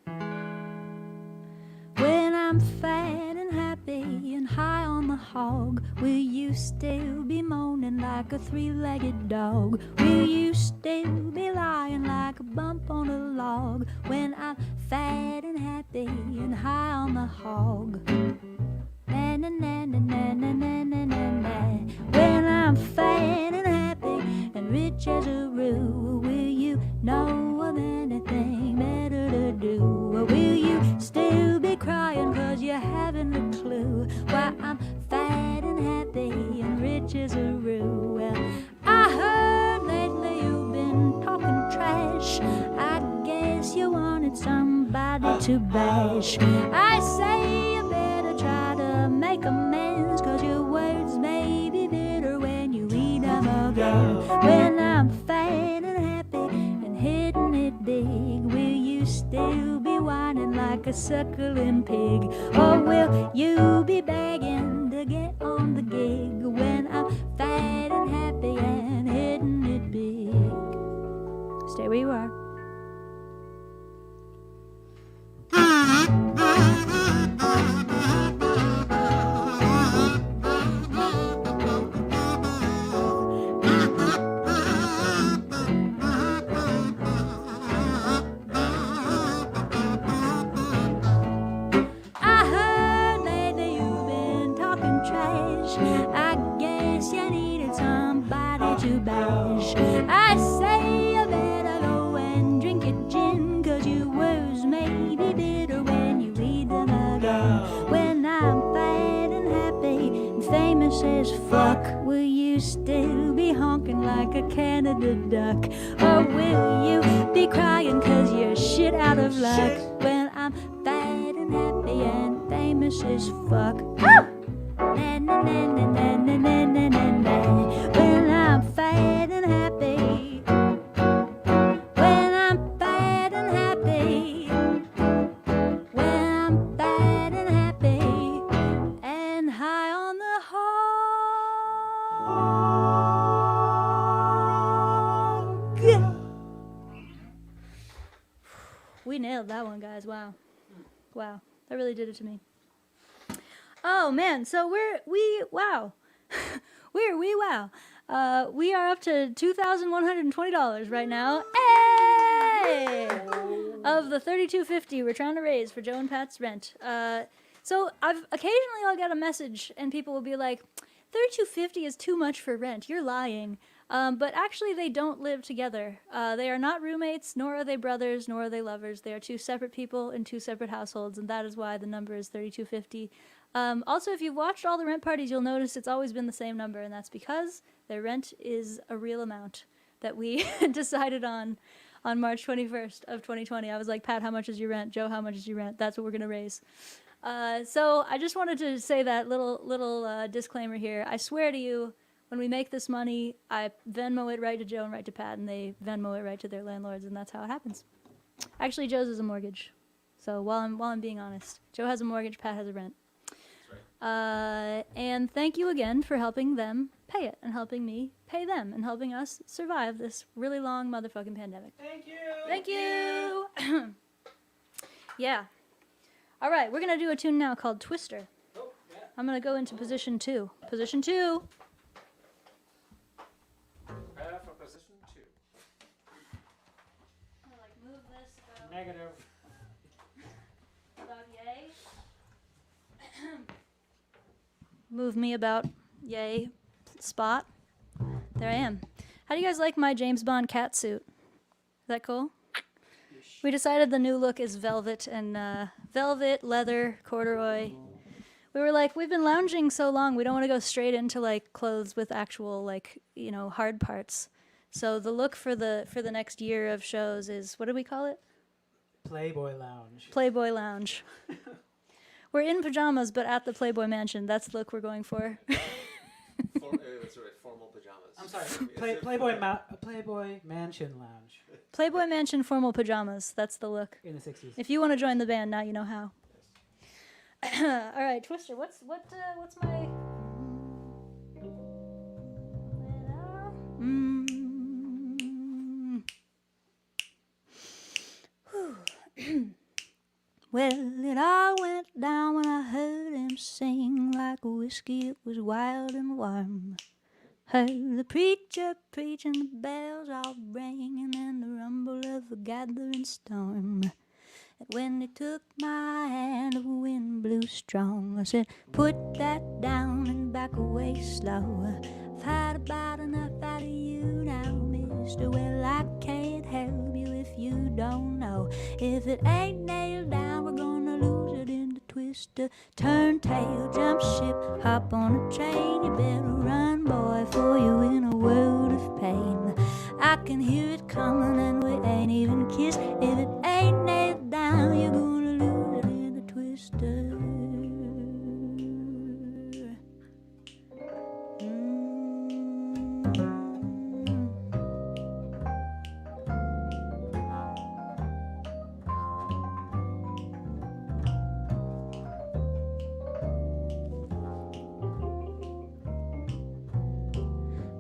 When I'm fat and happy and high on the hog, will you still be moaning like a three-legged dog? Will you still be lying like a bump on a log? When I'm fat and happy and high on the hog. Na, na, na, na, na, na, na, na, na, na. When I'm fat and happy and rich as a rule, will you know of anything better to do? Or will you still be crying cause you haven't a clue why I'm fat and happy and rich as a rule? Well, I heard lately you've been talking trash. I guess you wanted somebody to bash. I say you better try to make amends, cause your words may be bitter when you eat them again. When I'm fat and happy and hitting it big, will you still be whining like a suckling pig? Or will you be begging to get on the gig when I'm fat and happy and hitting it big? Stay where you are. I say you better go and drink your gin, cause your words may be bitter when you read them again. When I'm fat and happy and famous as fuck, will you still be honking like a Canada duck? Or will you be crying cause you're shit out of luck? When I'm fat and happy and famous as fuck. Na, na, na, na, na, na, na, na, na, na. When I'm fat and happy, when I'm fat and happy, when I'm fat and happy and high on the hog. We nailed that one, guys. Wow. Wow. That really did it to me. Oh man, so wow. We are up to $2,120 right now. Hey! Of the $3,250 we're trying to raise for Joe and Pat's rent. So occasionally I'll get a message and people will be like, $3,250 is too much for rent. You're lying. But actually they don't live together. They are not roommates, nor are they brothers, nor are they lovers. They are two separate people in two separate households, and that is why the number is $3,250. Also, if you've watched all the rent parties, you'll notice it's always been the same number, and that's because their rent is a real amount that we decided on March 21st of 2020. I was like, Pat, how much is your rent? Joe, how much is your rent? That's what we're going to raise. So I just wanted to say that little disclaimer here. I swear to you, when we make this money, I Venmo it right to Joe and right to Pat, and they Venmo it right to their landlords, and that's how it happens. Actually, Joe's is a mortgage. So while I'm being honest, Joe has a mortgage, Pat has a rent. That's right. And thank you again for helping them pay it, and helping me pay them, and helping us survive this really long motherfucking pandemic. Thank you. Thank you. Yeah. All right, we're gonna do a tune now called Twister. Oh, yeah. I'm gonna go into position 2. Position 2. Prepare for position 2. I'm gonna like move this Negative. about yay. Move me about yay spot. There I am. How do you guys like my James Bond cat suit? Is that cool? We decided the new look is velvet and velvet, leather, corduroy. We were like, we've been lounging so long, we don't want to go straight into like clothes with actual like, you know, hard parts. So the look for the next year of shows is, what do we call it? Playboy Lounge. Playboy Lounge. We're in pajamas, but at the Playboy Mansion. That's the look we're going for. That's right, formal pajamas. I'm sorry. Is it Playboy Mansion Lounge Playboy Mansion formal pajamas. That's the look. in the 60s. If you want to join the band, now you know how. All right, Twister. What's my? Well, it all went down when I heard him sing like whiskey. It was wild and warm. Heard the preacher preaching, the bells all ringing, and the rumble of a gathering storm. And when he took my hand, the wind blew strong. I said, put that down and back away slow. I've had about enough out of you now, mister. Well, I can't help you if you don't know. If it ain't nailed down, we're gonna lose it in the twister. Turn tail, jump ship, hop on a train. You better run, boy, for you in a world of pain. I can hear it coming and we ain't even kissed. If it ain't nailed down, you're gonna lose it in the twister.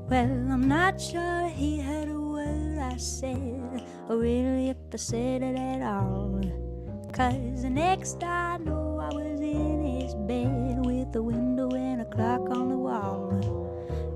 Well, I'm not sure he heard a word I said, or really if I said it at all. 'Cause the next I know I was in his bed with a window and a clock on the wall.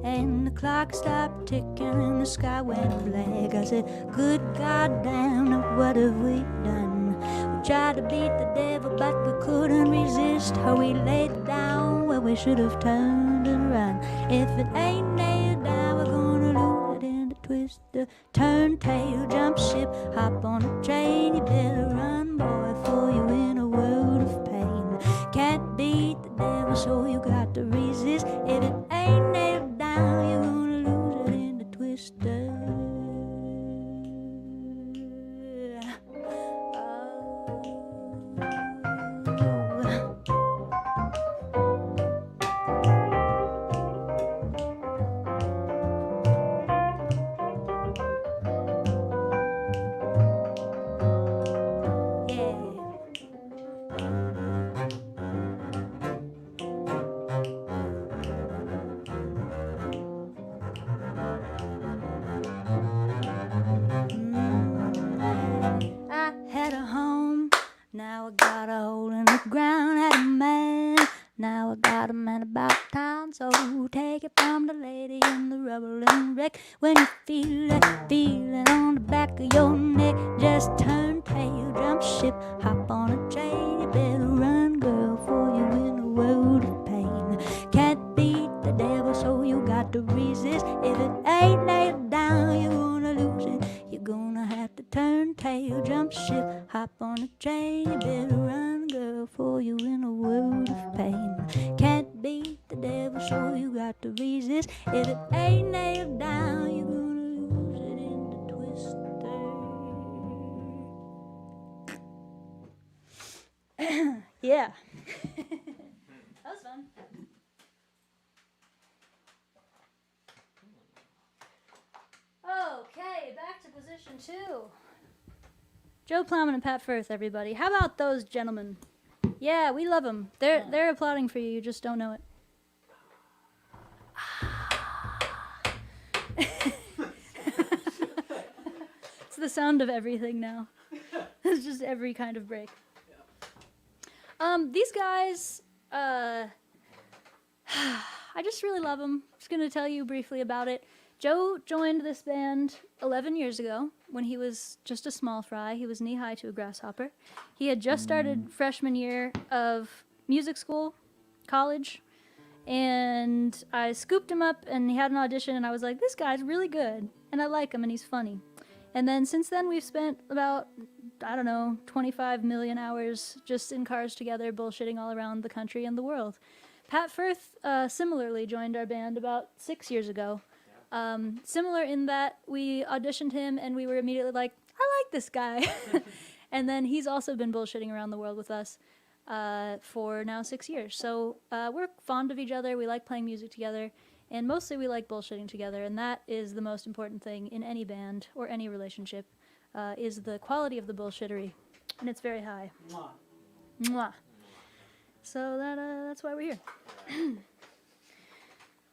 And the clock stopped ticking and the sky went black. I said, good goddamn, now what have we done? We tried to beat the devil but we couldn't resist. How we laid down where we should have turned and run. If it ain't nailed down, we're gonna lose it in the twister. Turn tail, jump ship, hop on a train. You better run, boy, for you in a world of pain. Can't beat the devil, so you got to resist. If it ain't nailed down, you're gonna lose it in the twister. I had a home, now I got a hole in the ground. Had a man, now I got a man about town. So take it from the lady in the rubble and wreck. When you feel that feeling on the back of your neck, just turn tail, jump ship, hop on a train. You better run, girl, for you in a world of pain. Can't beat the devil, so you got to resist. If it ain't nailed down, you're gonna lose it. You're gonna have to turn tail, jump ship, hop on a train. You better run, girl, for you in a world of pain. Can't beat the devil, so you got to resist. If it ain't nailed down, you're gonna lose it in the twister. Yeah. That was fun. Okay, back to position 2. Joe Plowman and Pat Firth, everybody. How about those gentlemen? Yeah, we love them. They're applauding for you. You just don't know it. It's the sound of everything now. It's just every kind of break. These guys, I just really love them. Just going to tell you briefly about it. Joe joined this band 11 years ago when he was just a small fry. He was knee-high to a grasshopper. He had just started freshman year of music school, college, and I scooped him up, and he had an audition, and I was like, this guy's really good, and I like him, and he's funny. And then since then, we've spent about, 25 million hours just in cars together, bullshitting all around the country and the world. Pat Firth similarly joined our band about 6 years ago. Similar in that we auditioned him and we were immediately like, I like this guy. And then he's also been bullshitting around the world with us for now 6 years. So we're fond of each other. We like playing music together. And mostly we like bullshitting together. And that is the most important thing in any band or any relationship, is the quality of the bullshittery. And it's very high. Mwah. Mwah. So that's why we're here.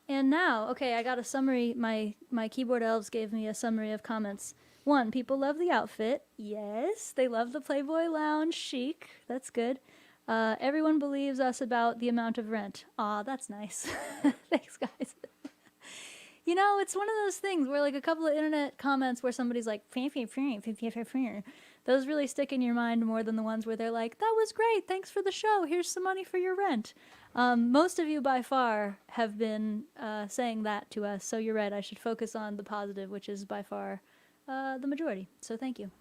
And now, okay, I got a summary. My keyboard elves gave me a summary of comments. 1, people love the outfit. Yes. They love the Playboy Lounge chic. That's good. Everyone believes us about the amount of rent. Aw, that's nice. Thanks, guys. You know, it's one of those things where, like, a couple of internet comments where somebody's like, those really stick in your mind more than the ones where they're like, that was great, thanks for the show, here's some money for your rent. Most of you by far have been saying that to us, so you're right, I should focus on the positive, which is by far the majority. So thank you.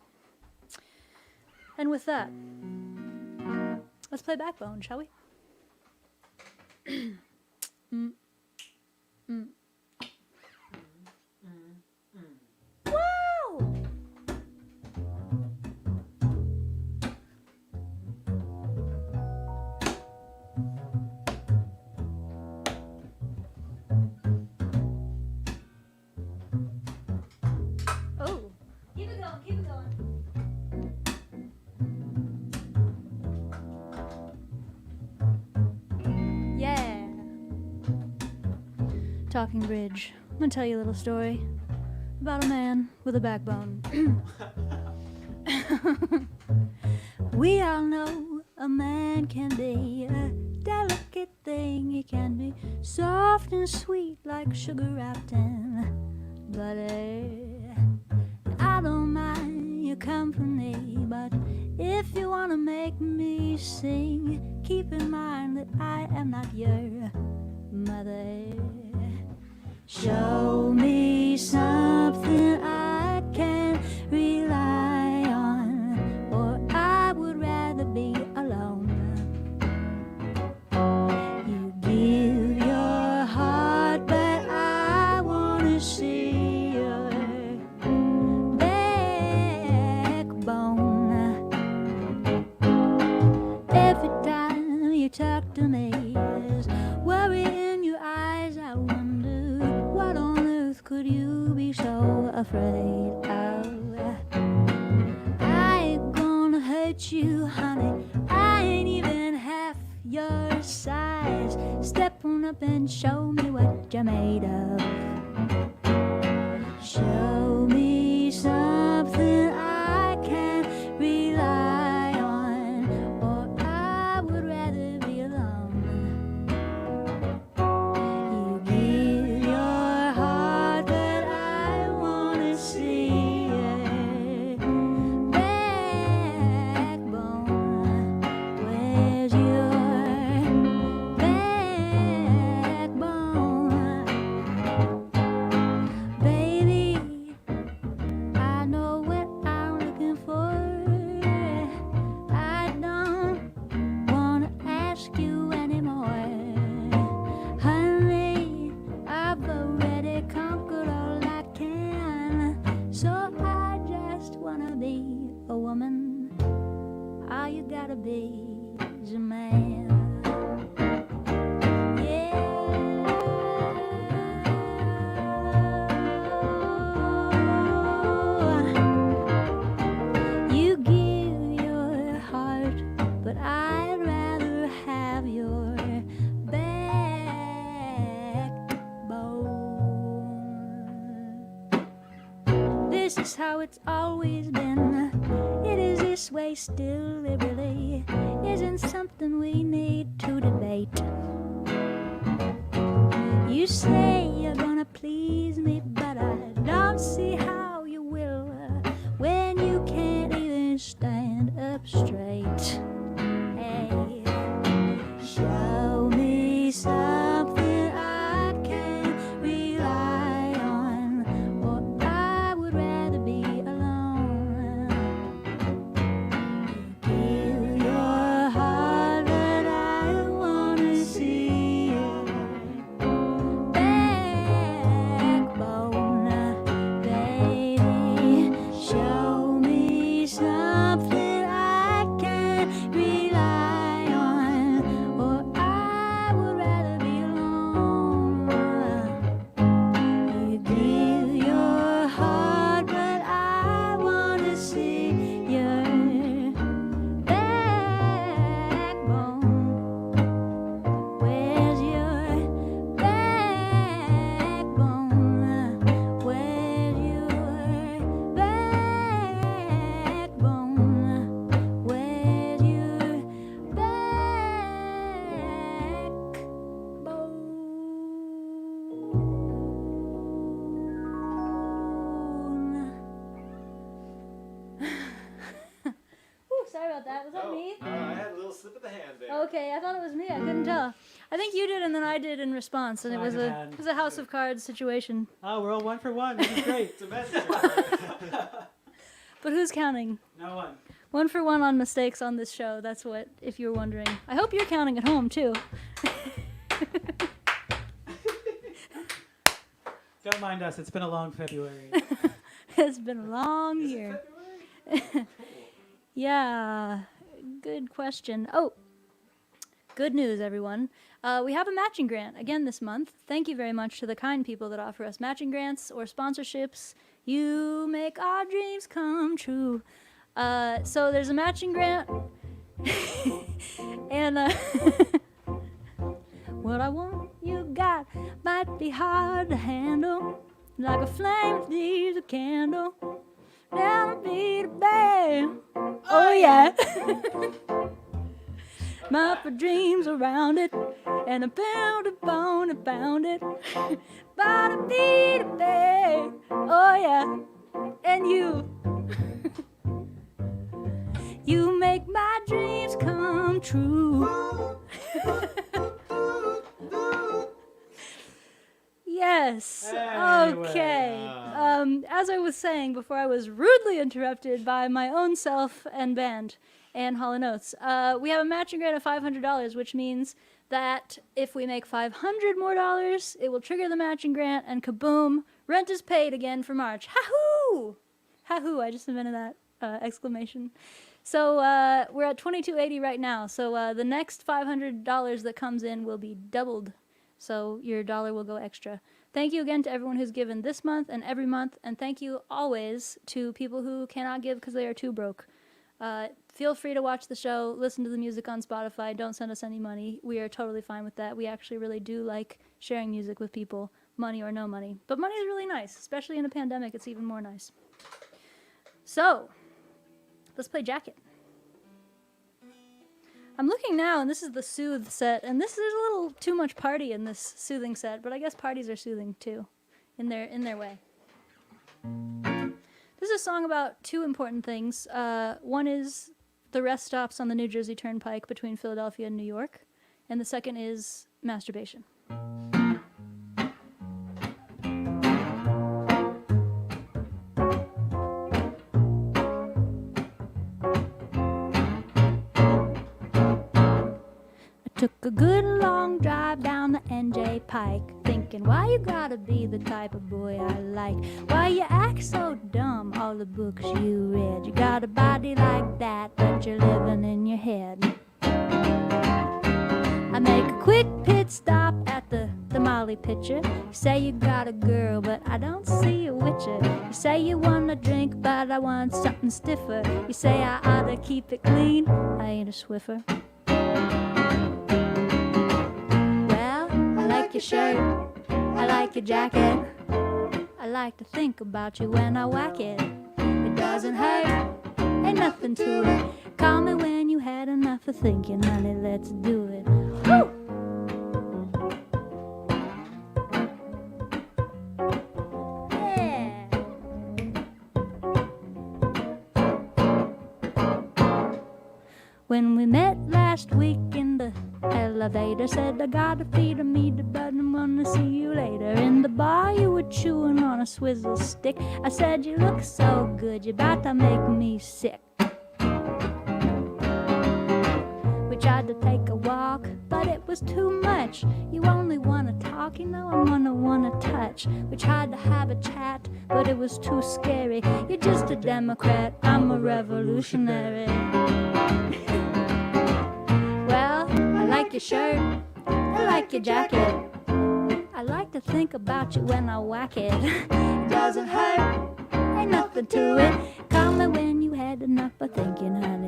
And with that, let's play Backbone, shall we? Wow! Oh, keep it going, keep it going. Yeah. Talking Bridge. I'm gonna tell you a little story about a man with a backbone. We all know a man can be a delicate thing. He can be soft and sweet like sugar wrapped in butter. I don't mind your company, but if you wanna make me sing, keep in mind that I am not your mother. Show me something I can rely on, or I would rather be alone. You give your heart, but I wanna see your backbone. Every time you talk to me, there's worry in your eyes. I wonder, what on earth could you be so afraid of? I ain't gonna hurt you, honey. I ain't even half your size. Step on up and show me what you're made of. Show me something I can rely on, or I would rather be alone. You give your heart, but I wanna see it. Backbone, where's your backbone? Baby, I know what I'm looking for. I don't wanna ask you anymore. Honey, I've already conquered all I can, so I just wanna be a woman. All you gotta be is a man. Yeah. this way still, it really isn't something we need to debate. You say you're gonna please me, but I don't see how you will when you can't even stand up straight. Hey, show me something I can rely on, or I would rather be alone. Give your heart, but I wanna see your backbone, baby. Show me something I can rely on, or I would rather be alone. You give your heart, but I wanna see your backbone. Where's your backbone? Where's your backbone? Where's your backbone? Ooh, sorry about that. Was that me? I had a little slip of the hand there. Okay, I thought it was me. I couldn't tell. I think you did, and then I did in response, and it was a House of Cards situation. Oh, we're all 1 for 1. This is great. It's a message. But who's counting? No one. 1 for 1 on mistakes on this show. That's what, if you're wondering. I hope you're counting at home too. Don't mind us. It's been a long February. It's been a long Is year. it February? Yeah, good question. Oh, good news, everyone. We have a matching grant again this month. Thank you very much to the kind people that offer us matching grants or sponsorships. You make our dreams come true. So there's a matching grant. And what I want you got might be hard to handle. Like a flame that needs a candle. That'll be the bad. Oh yeah. My dreams around it, and I found a bone and found it. Bada be the bad. Oh yeah. And you. You make my dreams come true. Yes. Anyway, Okay. As I was saying before, I was rudely interrupted by my own self and band and Hall & Oates. We have a matching grant of $500, which means that if we make $500 more, it will trigger the matching grant, and kaboom, rent is paid again for March. Ha-hoo! Ha-hoo! I just invented that exclamation. So we're at $22.80 right now. So the next $500 that comes in will be doubled. So your dollar will go extra. Thank you again to everyone who's given this month and every month, and thank you always to people who cannot give because they are too broke. Feel free to watch the show, listen to the music on Spotify, don't send us any money. We are totally fine with that. We actually really do like sharing music with people, money or no money. But money is really nice, especially in a pandemic, it's even more nice. So, let's play Jacket. I'm looking now, and this is the Soothe set, and this is a little too much party in this soothing set, but I guess parties are soothing too, in their way. This is a song about two important things. One is the rest stops on the New Jersey Turnpike between Philadelphia and New York, and the second is masturbation. Took a good long drive down the NJ Pike, thinking, why you gotta be the type of boy I like? Why you act so dumb, all the books you read? You got a body like that, but you're living in your head. I make a quick pit stop at the Molly pitcher. You say you got a girl, but I don't see a witcher. You say you wanna drink, but I want something stiffer. You say I oughta keep it clean, I ain't a Swiffer. I like your shirt, I like your jacket. I like to think about you when I whack it. It doesn't hurt, ain't nothing to it. enough for thinking, honey, let's do it. Woo! Yeah. When we met last week in the elevator, said I gotta feed a meter, but I'm gonna see you later. In the bar you were chewing on a swizzle stick. I said you look so good, you're about to make me sick. We tried to take a walk, but it was too much. You only wanna talk, you know I'm gonna wanna touch. We tried to have a chat, but it was too scary. You're just a Democrat, I'm a revolutionary. Well, I like your shirt, I like your jacket. I like to think about you when I whack it. It doesn't hurt, ain't nothing to it. Call me when you had enough of thinking, honey,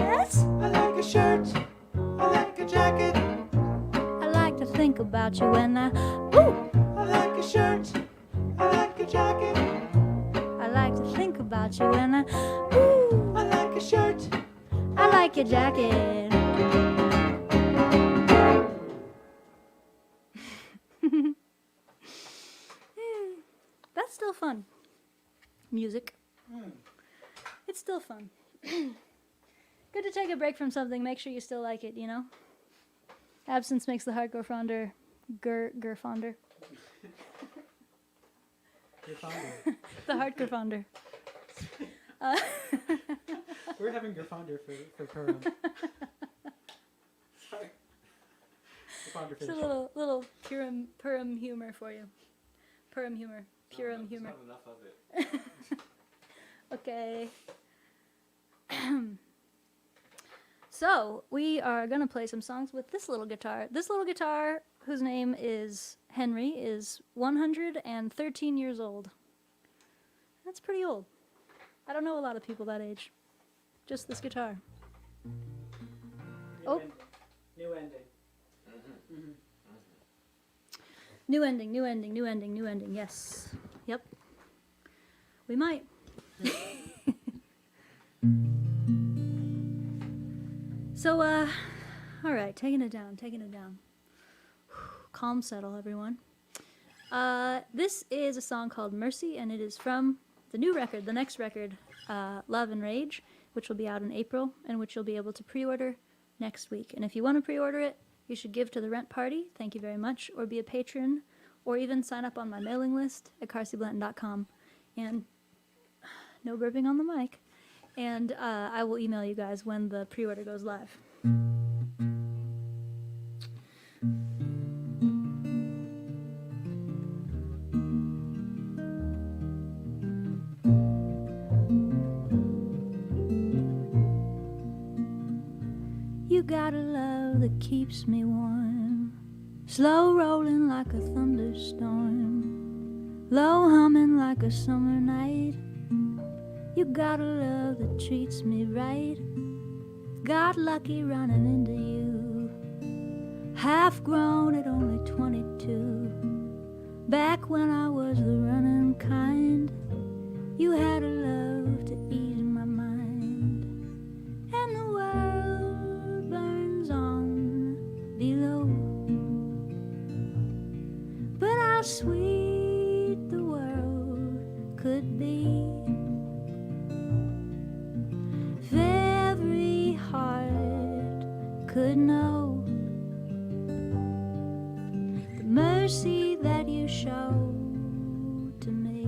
let's. I like a shirt. I like a jacket. I like to think about you when I, ooh, I like a shirt. I like a jacket. I like to think about you when I, ooh, I like a shirt. I like your jacket. That's still fun. Music. It's still fun. Good to take a break from something. Make sure you still like it, you know? Absence makes the heart go fonder. Gur fonder. You're fonder. The heart go fonder. We're having Gerfonder for Purim. Sorry. Gerfonder It's a finish. little Purim humor for you. Purim humor. Purim humor. Not enough of it. Okay. So, we are going to play some songs with this little guitar. This little guitar, whose name is Henry, is 113 years old. That's pretty old. I don't know a lot of people that age. Just this guitar. Oh. New ending. New ending, new ending, new ending, new ending. Yes. Yep. We might. So, all right, taking it down. Calm, settle, everyone. This is a song called Mercy, and it is from the new record, the next record, Love and Rage, which will be out in April, and which you'll be able to pre-order next week. And if you want to pre-order it, you should give to the Rent Party, thank you very much, or be a patron, or even sign up on my mailing list at carsyblanton.com. And no burping on the mic. And I will email you guys when the pre-order goes live. You got a love that keeps me warm, slow rolling like a thunderstorm, low humming like a summer night. You got a love that treats me right, got lucky running into you, half grown at only 22. Back when I was the running kind, you had a love to ease my mind, and the world burns on below. But how sweet the world could be if every heart could know the mercy that you show to me.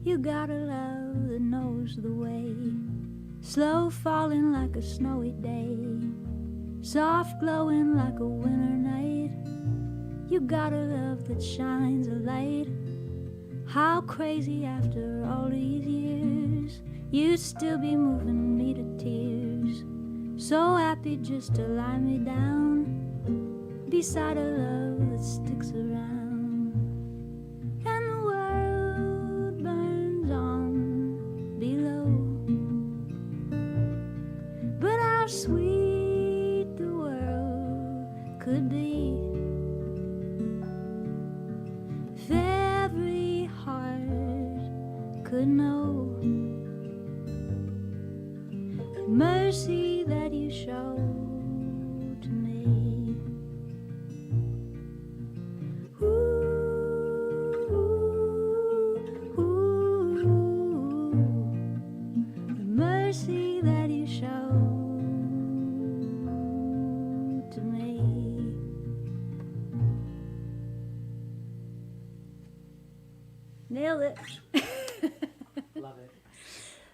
You got a love that knows the way, slow falling like a snowy day, soft glowing like a winter night. You got a love that shines a light. How crazy after all these years, you'd still be moving me to tears. So happy just to lie me down beside a love that sticks around. And the world burns could know the mercy that you showed to me. The mercy that you showed to me. Nailed it. Love it.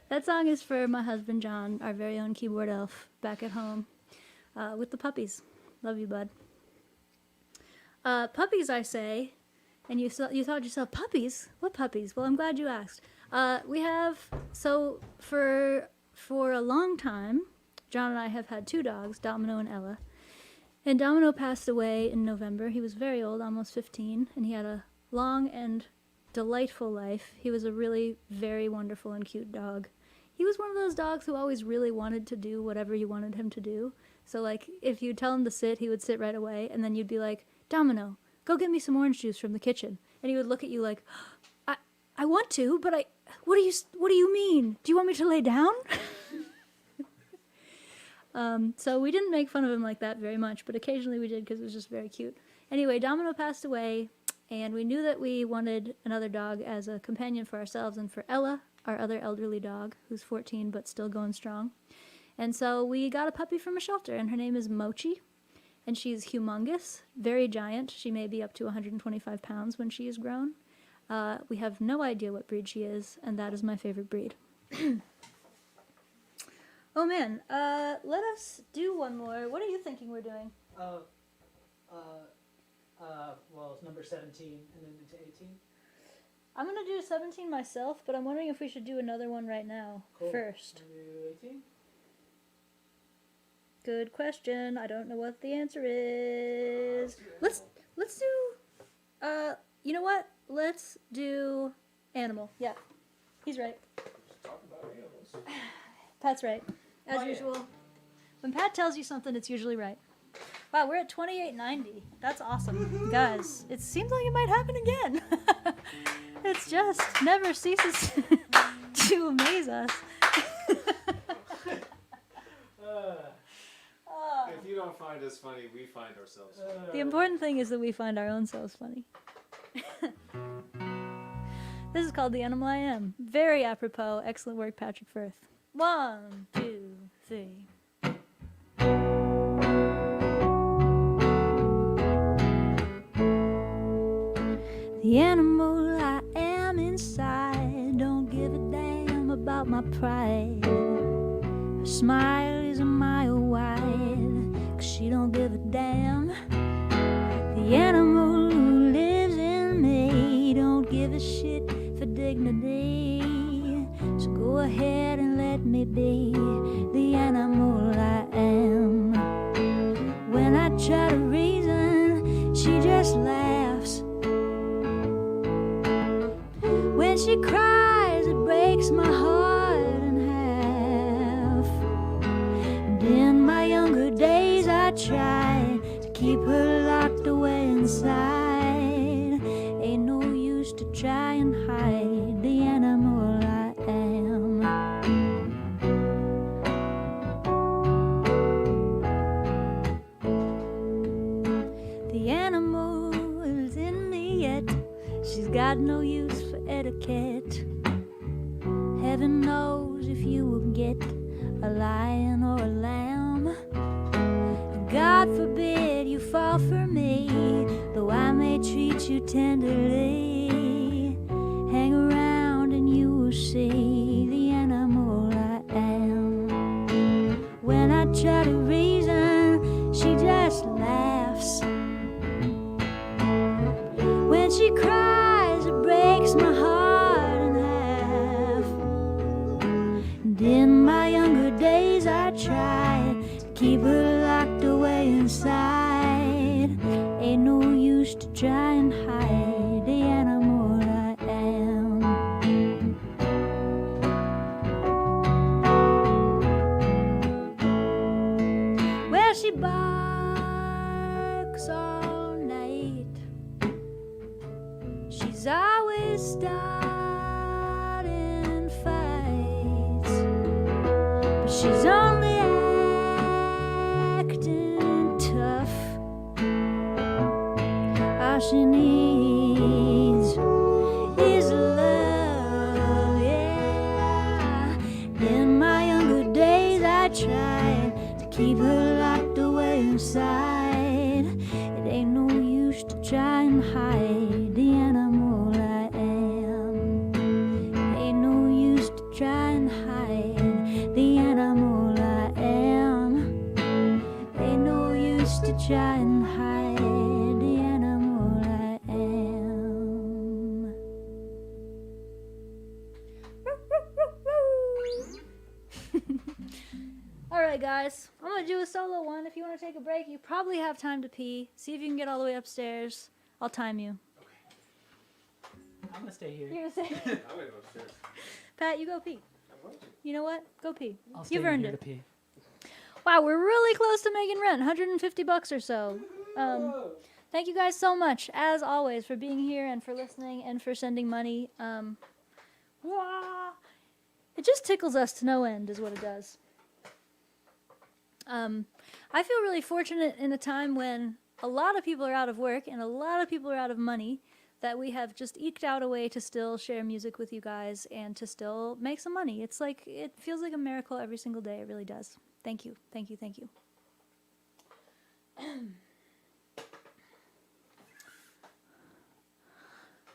That song is for my husband John, our very own keyboard elf, back at home with the puppies. Love you, bud. Puppies, I say, and you thought to yourself, puppies? What puppies? Well, I'm glad you asked. We have, so for a long time, John and I have had 2 dogs, Domino and Ella. And Domino passed away in November. He was very old, almost 15, and he had a long and delightful life. He was a really very wonderful and cute dog. He was one of those dogs who always really wanted to do whatever you wanted him to do. So, like, if you tell him to sit, he would sit right away, and then you'd be like, Domino, go get me some orange juice from the kitchen. And he would look at you like, I want to, but what do you mean? Do you want me to lay down? So we didn't make fun of him like that very much, but occasionally we did because it was just very cute. Anyway, Domino passed away, and we knew that we wanted another dog as a companion for ourselves and for Ella, our other elderly dog, who's 14 but still going strong. And so we got a puppy from a shelter, and her name is Mochi, and she's humongous, very giant. She may be up to 125 pounds when she is grown. We have no idea what breed she is, and that is my favorite breed. Oh man, let us do one more. What are you thinking we're doing? Well, it's number 17 and then into 18. I'm gonna do 17 myself, but I'm wondering if we should do another one right now first. Do 18? Good question. I don't know what the answer is. Let's do. You know what? Let's do animal. Yeah, he's right. Talk about animals. Pat's right, as Oh, yeah. usual. When Pat tells you something, it's usually right. Wow, we're at 2890. That's awesome, guys. It seems like it might happen again. It's just never ceases to amaze us. If you don't find us funny, we find ourselves funny. The important thing is that we find our own selves funny. This is called The Animal I Am. Very apropos. Excellent work, Patrick Firth. 1, 2, 3. The animal I am inside don't give a damn about my pride. Her smile is a mile wide, 'cause she don't give a damn. The animal who lives in me don't give a shit for dignity. So go ahead and let me be the animal I am. When I try to reason, she just laughs. When she cries, it breaks my heart in half. And in my younger days, I tried to keep her locked away inside. Ain't no use to try and hide the animal I am. The animal is in me yet. She's got no use for etiquette. Heaven knows if you will get a lion or a lamb. God forbid you fall for me, though I may treat you tenderly. Hang around and you will see the animal I am. When I try to reason, she just laughs. When she cries, it breaks my heart in half. And in my younger days, I tried to keep her locked away inside. Ain't no use to try and hide the animal I am. Well, she barks all night. She's always starting she's only acting tough. All she needs is love, yeah. In my younger days I tried to keep her locked away inside. It ain't no use to try and hide the animal I am. It ain't no use to try and hide the animal I am. Ain't no use to try and hide the animal I am. Alright guys, I'm gonna do a solo one. If you want to take a break, you probably have time to pee. See if you can get all the way upstairs. I'll time you. I'm gonna stay here. You're gonna say, I'm gonna go upstairs. Pat, you go pee. I'm going to. You know what? Go pee. I'll stay You've earned here it. to pee. Wow, we're really close to making rent. $150 or so. Thank you guys so much, as always, for being here and for listening and for sending money. It just tickles us to no end, is what it does. I feel really fortunate in a time when a lot of people are out of work and a lot of people are out of money, that we have just eked out a way to still share music with you guys and to still make some money. It's like, it feels like a miracle every single day. It really does. Thank you. Thank you. Thank you.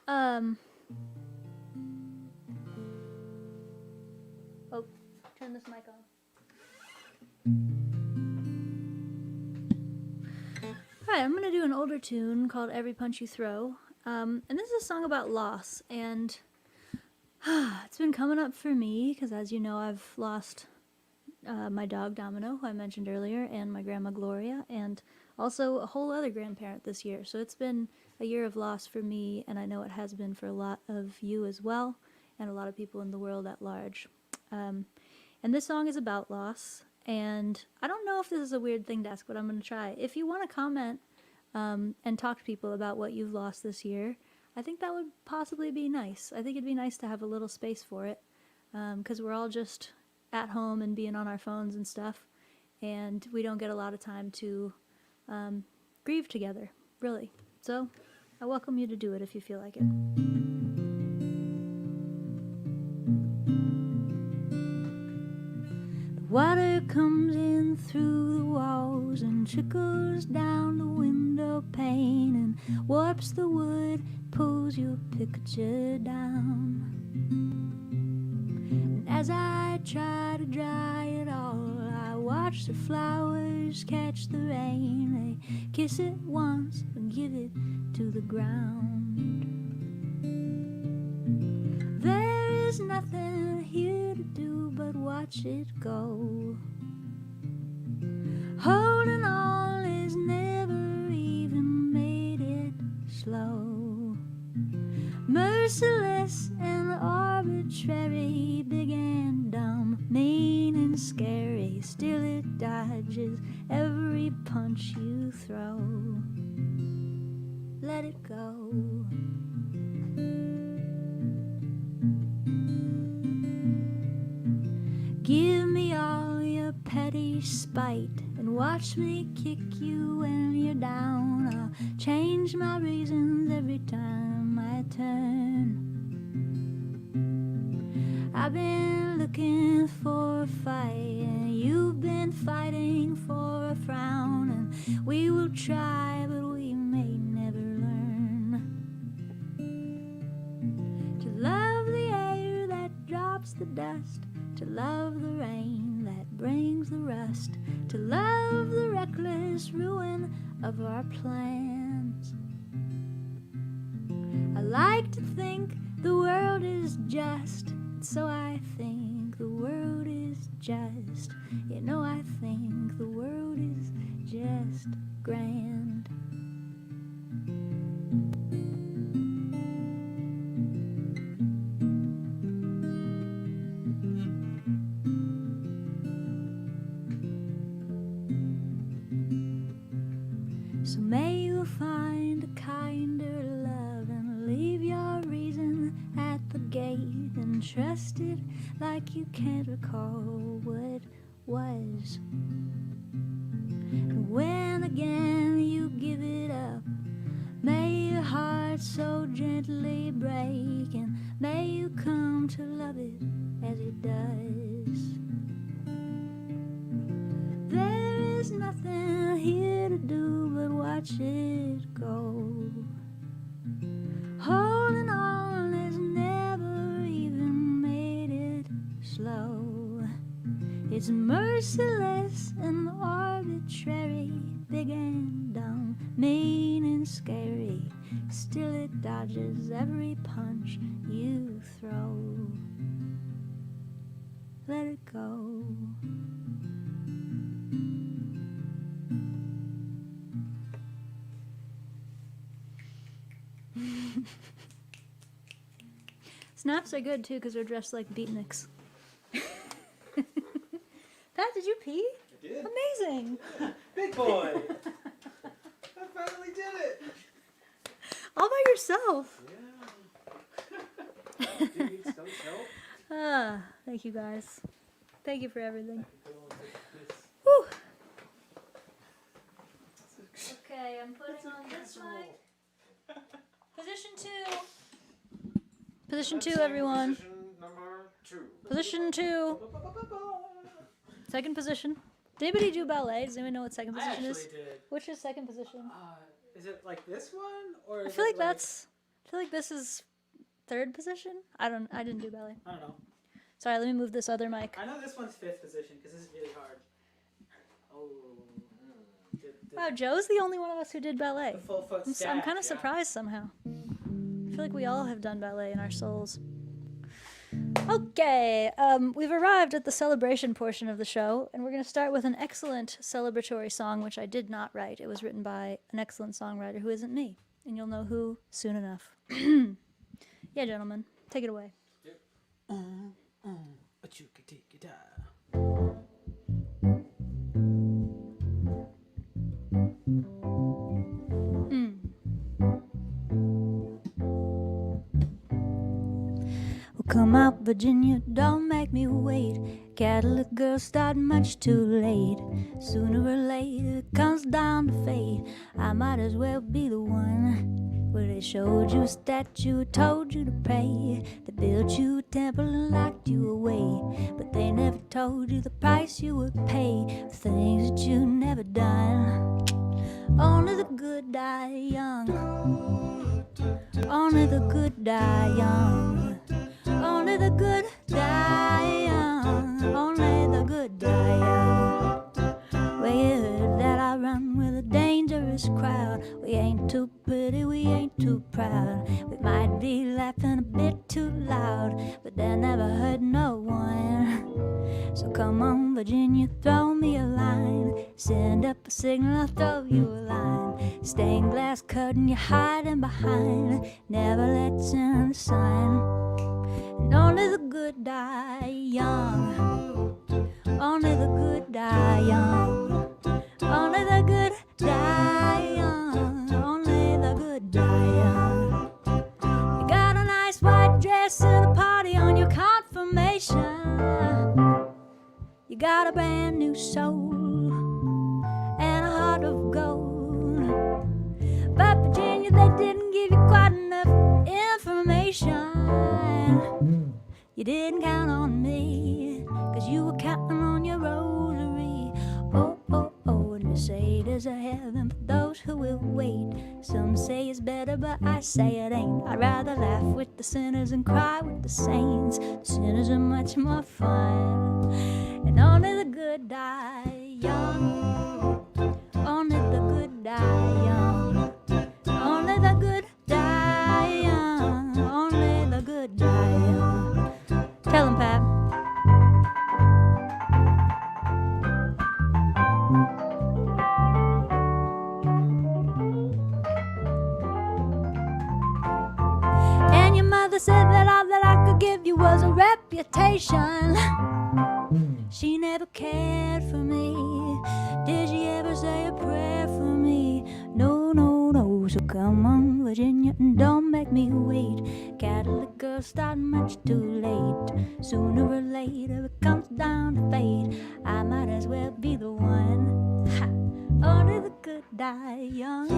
Oh, turn this mic on. Alright, I'm gonna do an older tune called Every Punch You Throw. And this is a song about loss, and it's been coming up for me, because as you know, I've lost my dog Domino, who I mentioned earlier, and my grandma Gloria, and also a whole other grandparent this year. So it's been a year of loss for me, and I know it has been for a lot of you as well, and a lot of people in the world at large. And this song is about loss, and I don't know if this is a weird thing to ask, but I'm going to try. If you want to comment and talk to people about what you've lost this year, I think that would possibly be nice. I think it'd be nice to have a little space for it, because we're all just at home and being on our phones and stuff, and we don't get a lot of time to grieve together, really. So I welcome you to do it if you feel like it. The water comes in through the walls and trickles down the window pane and warps the wood, pulls your picture down. And as I try to dry it all, I watch the flowers catch the rain. They kiss it once and give it to the ground. There is nothing here to do but watch it go. Holding on is never even made it slow. Merciless and arbitrary, big and dumb, mean and scary, still it dodges every punch you throw. Let it go. Give me all your petty spite and watch me kick you when you're down. I'll change my reasons every time I turn. I've been looking for a fight and you've been fighting for a frown, and we will try but we may never learn to love the air that drops the dust, to love the rain that brings the rust, to love the reckless ruin of our plans. I like to think the world is just, so I think the world is just. You know, I think the world is just grand. So may you find a kinder love and leave your reason at the gate and trust it like you can't recall what was. And when again you give it up, may your heart so gently break, and may you come to love it as it does. There is nothing here to do but watch it go. Holding on has never even made it slow. It's merciless and arbitrary, big and dumb, mean and scary. Still it dodges every punch you throw. Let it go. Snaps are good too because they're dressed like beatniks. Pat, did you pee? I did. Amazing. Big boy. I finally did it. All by yourself. Yeah. Do you need some help? Ah, thank you guys. Thank you for everything. I don't think this- Whew. Okay, I'm putting on this mic. Position 2. Position 2, everyone. Position number 2. Position 2. Second position. Did anybody do ballet? Does anyone know what second I position actually is? did. Which is second position? Is it like this one, or I is feel it like that's. I feel like this is third position. I didn't do ballet. I don't know. Sorry, let me move this other mic. I know this one's 5th position because this is really hard. Oh. Wow, Joe's the only one of us who did ballet. The full foot I'm stack, kind of yeah. surprised somehow. I feel like we all have done ballet in our souls. Okay, we've arrived at the celebration portion of the show, and we're going to start with an excellent celebratory song, which I did not write. It was written by an excellent songwriter who isn't me, and you'll know who soon enough. Yeah, gentlemen, take it away. Come out, Virginia, don't make me wait. Catholic girls start much too late. Sooner or later it comes down to fate. I might as well be the one where they showed you a statue, told you to pray. They built you a temple and locked you away. But they never told you the price you would pay for things that you never done. Only the good die young. Only the good die young. Only the good die young. Only the good die young. Well, you heard that I run with a dangerous crowd. We ain't too pretty, we ain't too proud. We might be laughing a bit too loud, but that never hurt no one. So come on, Virginia, throw me a line. Send up a signal, I'll throw you a line. Stained glass curtain you're hiding behind. Never let in the sign. And only the good die young. Only the good die young. Only the good die young. Only the good die young. You got a nice white dress and a party on your confirmation. You got a brand new soul and a heart of gold. But Virginia, they didn't give you quite enough information. You didn't count on me, 'cause you were counting on your rosary. Oh, oh, oh, and you say there's a heaven for those who will wait. Some say it's better, but I say it ain't. I'd rather laugh with the sinners and cry with the saints. The sinners are much more fun. And only the good die young. Only the good die young. Only the good die young. Only the good die young. Tell him, Pat. And your mother said that all that I could give you was a reputation. She never cared for me. Did she ever say a prayer for me? No, no, no. so come on, Virginia, and don't make me wait. Catholic girls start much too late. Sooner or later it comes down to fate. I might as well be the one. Ha! Only the good die young.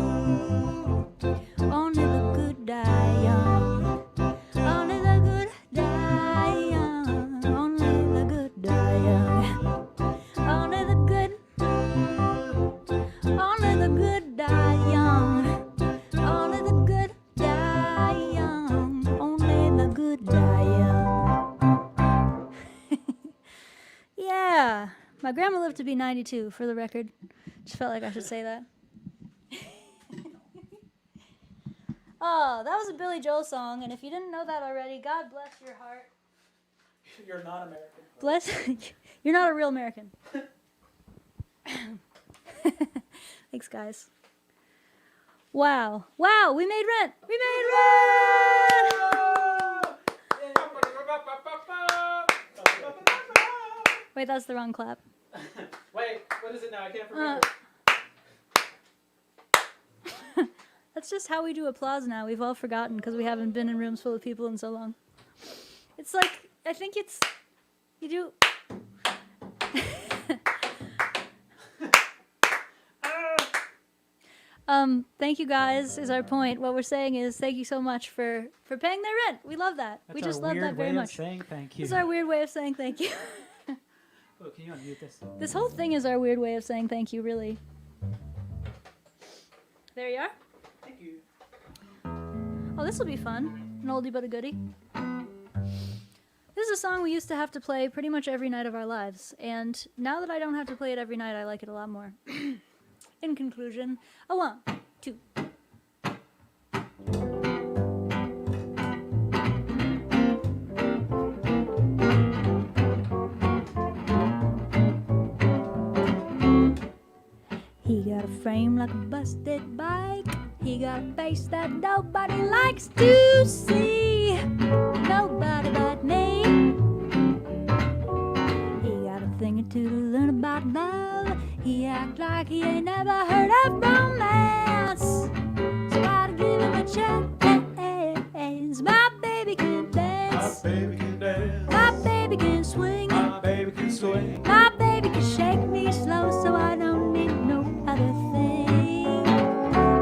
Only the good die young. Only the good die young. Only the good die young. Only the good. Only the good die young. Only the good die young. Only the good die young. Yeah. My grandma lived to be 92, for the record. Just felt like I should say that. Oh, that was a Billy Joel song, and if you didn't know that already, God bless your heart. You're not American. Bless. You're not a real American. Thanks, guys. Wow. Wow, we made rent. We made rent! Wait, that's the wrong clap. Wait, what is it now? I can't remember. That's just how we do applause now. We've all forgotten because we haven't been in rooms full of people in so long. It's like, I think it's, you do. Thank you guys is our point. What we're saying is thank you so much for paying their rent. We love that. That's We just our love weird that very way much. Of saying thank you. It's our weird way of saying thank you. Oh, can you unmute this? This whole thing is our weird way of saying thank you, really. There you are. Thank you. Oh, this will be fun. An oldie but a goodie. This is a song we used to have to play pretty much every night of our lives, and now that I don't have to play it every night, I like it a lot more. In conclusion, a 1, 2. He got a frame like a busted bike. He got a face that nobody likes to see. Nobody but me. He got a thing or two to learn about love. He act like he ain't never heard of romance. So I'd give him a chance. My baby can dance. My baby can dance. My baby can swing. My baby can swing. My baby can shake me slow so I don't need no other thing.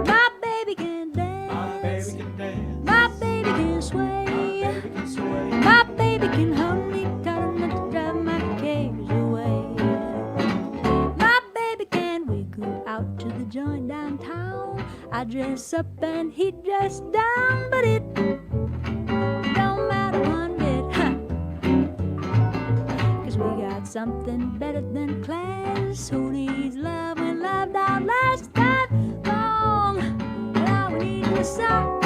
My baby can dance. My baby can dance. My baby can sway. My baby can sway. My baby can hold me tight enough to drive my cares away. My baby can. We go out to the joint downtown. I dress up and he dress down, but it don't matter one bit, huh? 'Cause we got something better than class. Who needs love when love don't last that long? Well, all we need is a song.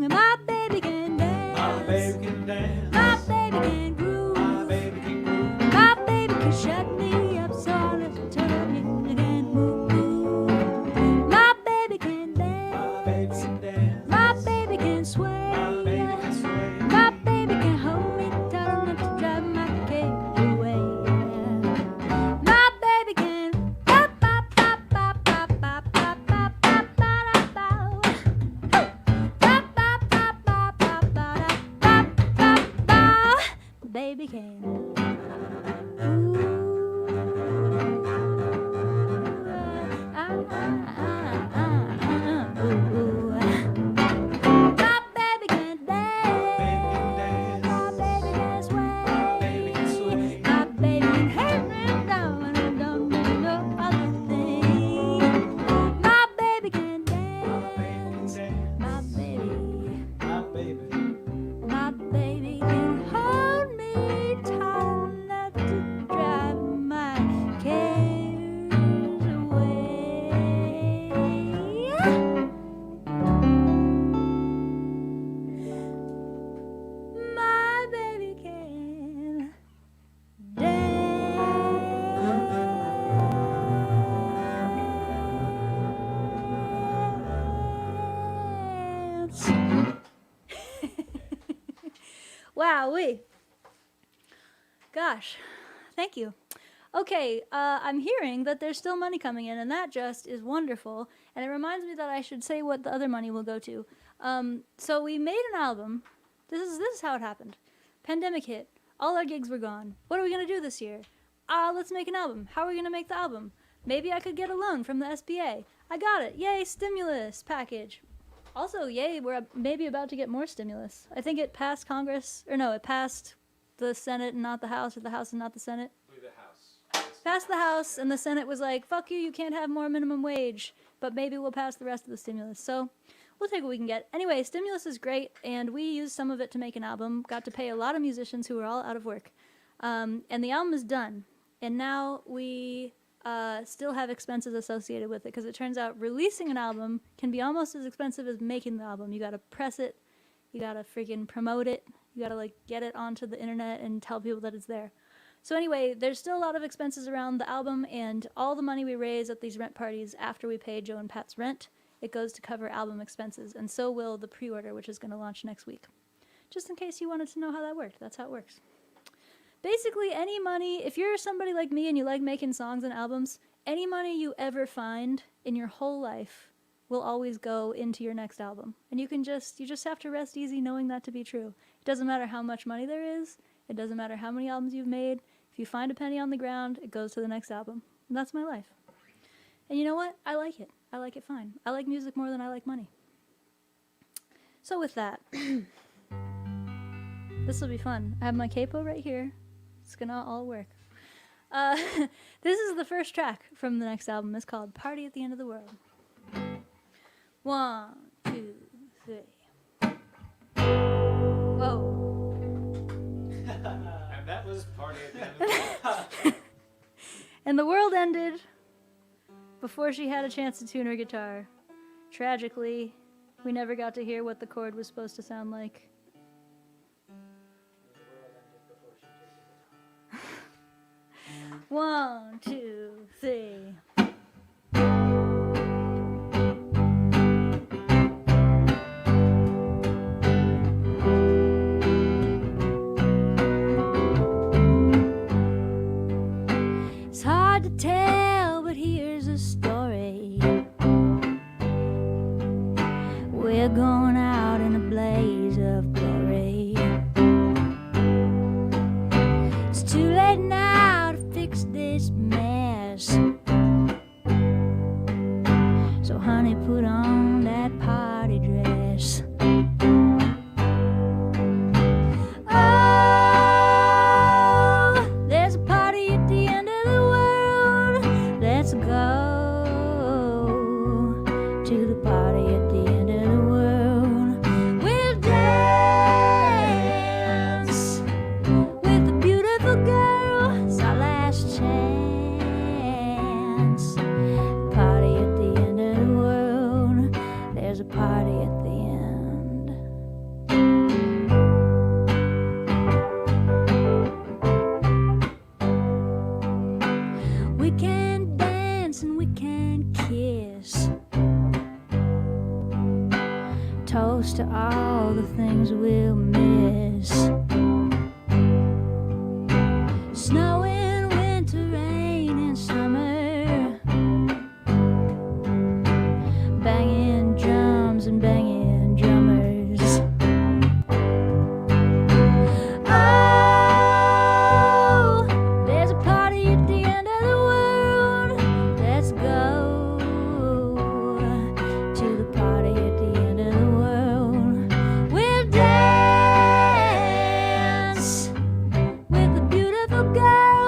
And my baby can dance. My baby can dance. My baby can groove. My baby can groove. My baby can shut me up so I listen to the music and move. My baby can dance. My baby can dance. My baby can sway. My baby can sway. My baby can hold me tight enough to drive my cares away. My baby can. Baby can. Ooh. Ooh. My baby can dance. My baby can sway. My baby can hang me down and don't need no other thing. My baby can dance. My baby. My baby. My baby can hold me tight enough to drive my cares away. My baby can dance. Wowee. Gosh, thank you. Okay, I'm hearing that there's still money coming in, and that just is wonderful. And it reminds me that I should say what the other money will go to. So we made an album. This is how it happened. Pandemic hit. All our gigs were gone. What are we going to do this year? Let's make an album. How are we going to make the album? Maybe I could get a loan from the SBA. I got it. Yay, stimulus package. Also, yay, we're maybe about to get more stimulus. I think it passed Congress, or no, it passed the Senate and not the House, or the House and not the Senate. The House. Passed the House, and the Senate was like, fuck you, you can't have more minimum wage, but maybe we'll pass the rest of the stimulus. So we'll take what we can get. Anyway, stimulus is great, and we used some of it to make an album. Got to pay a lot of musicians who were all out of work. And the album is done. And now we still have expenses associated with it, because it turns out releasing an album can be almost as expensive as making the album. You gotta press it, you gotta freaking promote it, you gotta like get it onto the internet and tell people that it's there. So anyway, there's still a lot of expenses around the album, and all the money we raise at these rent parties after we pay Joe and Pat's rent, it goes to cover album expenses, and so will the pre-order, which is going to launch next week. Just in case you wanted to know how that worked, that's how it works. Basically, any money, if you're somebody like me and you like making songs and albums, any money you ever find in your whole life will always go into your next album. And you just have to rest easy knowing that to be true. It doesn't matter how much money there is. It doesn't matter how many albums you've made. If you find a penny on the ground, it goes to the next album. And that's my life. And you know what? I like it. I like it fine. I like music more than I like money. So with that, this will be fun. I have my capo right here. It's gonna all work. This is the first track from the next album. It's called Party at the End of the World. 1, 2, 3. Whoa. And that was Party at the End of the World. And the world ended before she had a chance to tune her guitar. Tragically, we never got to hear what the chord was supposed to sound like. 1, 2, 3. It's hard to tell, but here's a story. We're going out in a blaze of glory. It's too late now to fix this mess. So honey, put on that party dress. Oh, there's a party at the end of the world. Let's go to the party at the end of the world. We'll dance with the beautiful girl. It's our last chance. Party at the end of the world. There's a party at the end. We can dance and we can kiss. Toast to all the things we'll miss. Snow in winter, rain in summer. Banging drums and banging drummers. Oh, there's a party at the end of the world. Let's go to the party at the end of the world. We'll dance with the beautiful girl.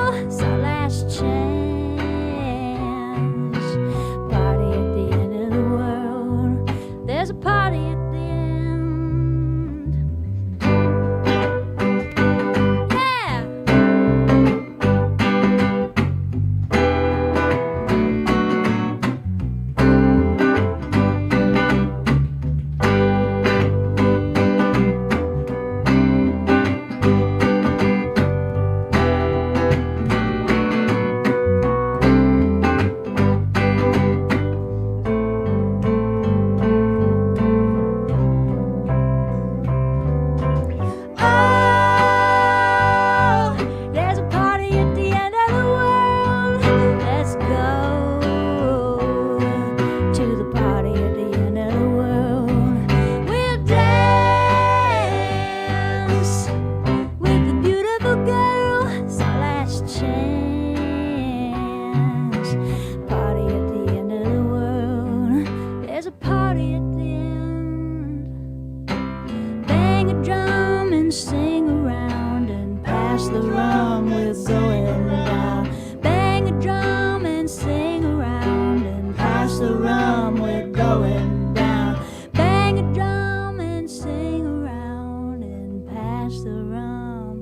sing around and pass the rum, we're going down. Bang a drum and sing around and pass the rum, we're going down. Bang a drum and sing around and pass the rum,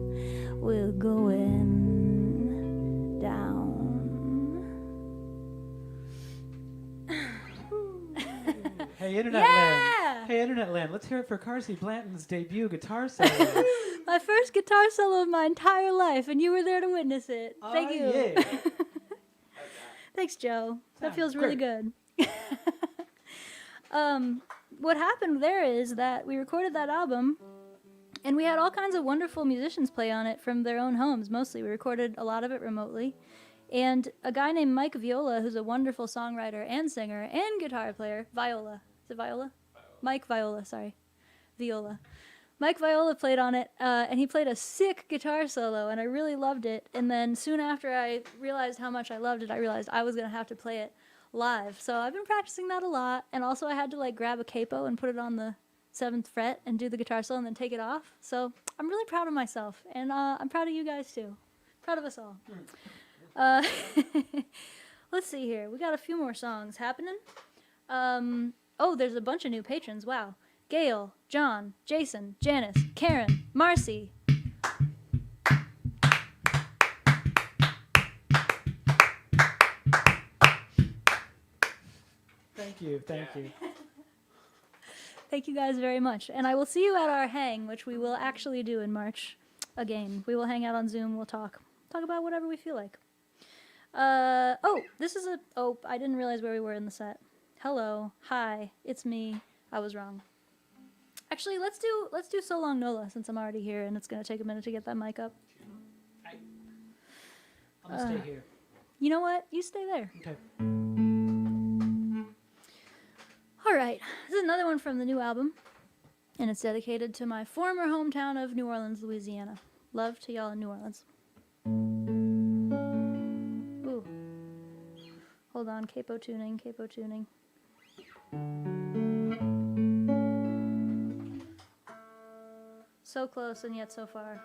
we're going down. Hey, Internet Yeah! Land. Hey, Internet Land. Let's hear it for Carsey Blanton's debut guitar solo. My first guitar solo of my entire life, and you were there to witness it. Thank you. Yeah. Thanks, Joe. That Sounds feels really great. good. What happened there is that we recorded that album, and we had all kinds of wonderful musicians play on it from their own homes, mostly. We recorded a lot of it remotely. And a guy named Mike Viola, who's a wonderful songwriter and singer and guitar player, Viola. Is it Viola? Mike Viola, sorry. Viola. Mike Viola played on it, and he played a sick guitar solo, and I really loved it. And then soon after I realized how much I loved it, I realized I was going to have to play it live. So I've been practicing that a lot, and also I had to like grab a capo and put it on the 7th fret and do the guitar solo and then take it off. So I'm really proud of myself, and I'm proud of you guys too. Proud of us all. Let's see here. We got a few more songs happening. Oh, there's a bunch of new patrons. Wow. Gail, John, Jason, Janice, Karen, Marcy. Thank you. Thank you. Thank you guys very much. And I will see you at our hang, which we will actually do in March again. We will hang out on Zoom. We'll talk about whatever we feel like. I didn't realize where we were in the set. Hello. Hi. It's me. I was wrong. Actually, let's do So Long Nola since I'm already here and it's going to take a minute to get that mic up. I'm going to stay here. You know what? You stay there. Okay. All right. This is another one from the new album, and it's dedicated to my former hometown of New Orleans, Louisiana. Love to y'all in New Orleans. Ooh. Hold on. Capo tuning. So close and yet so far.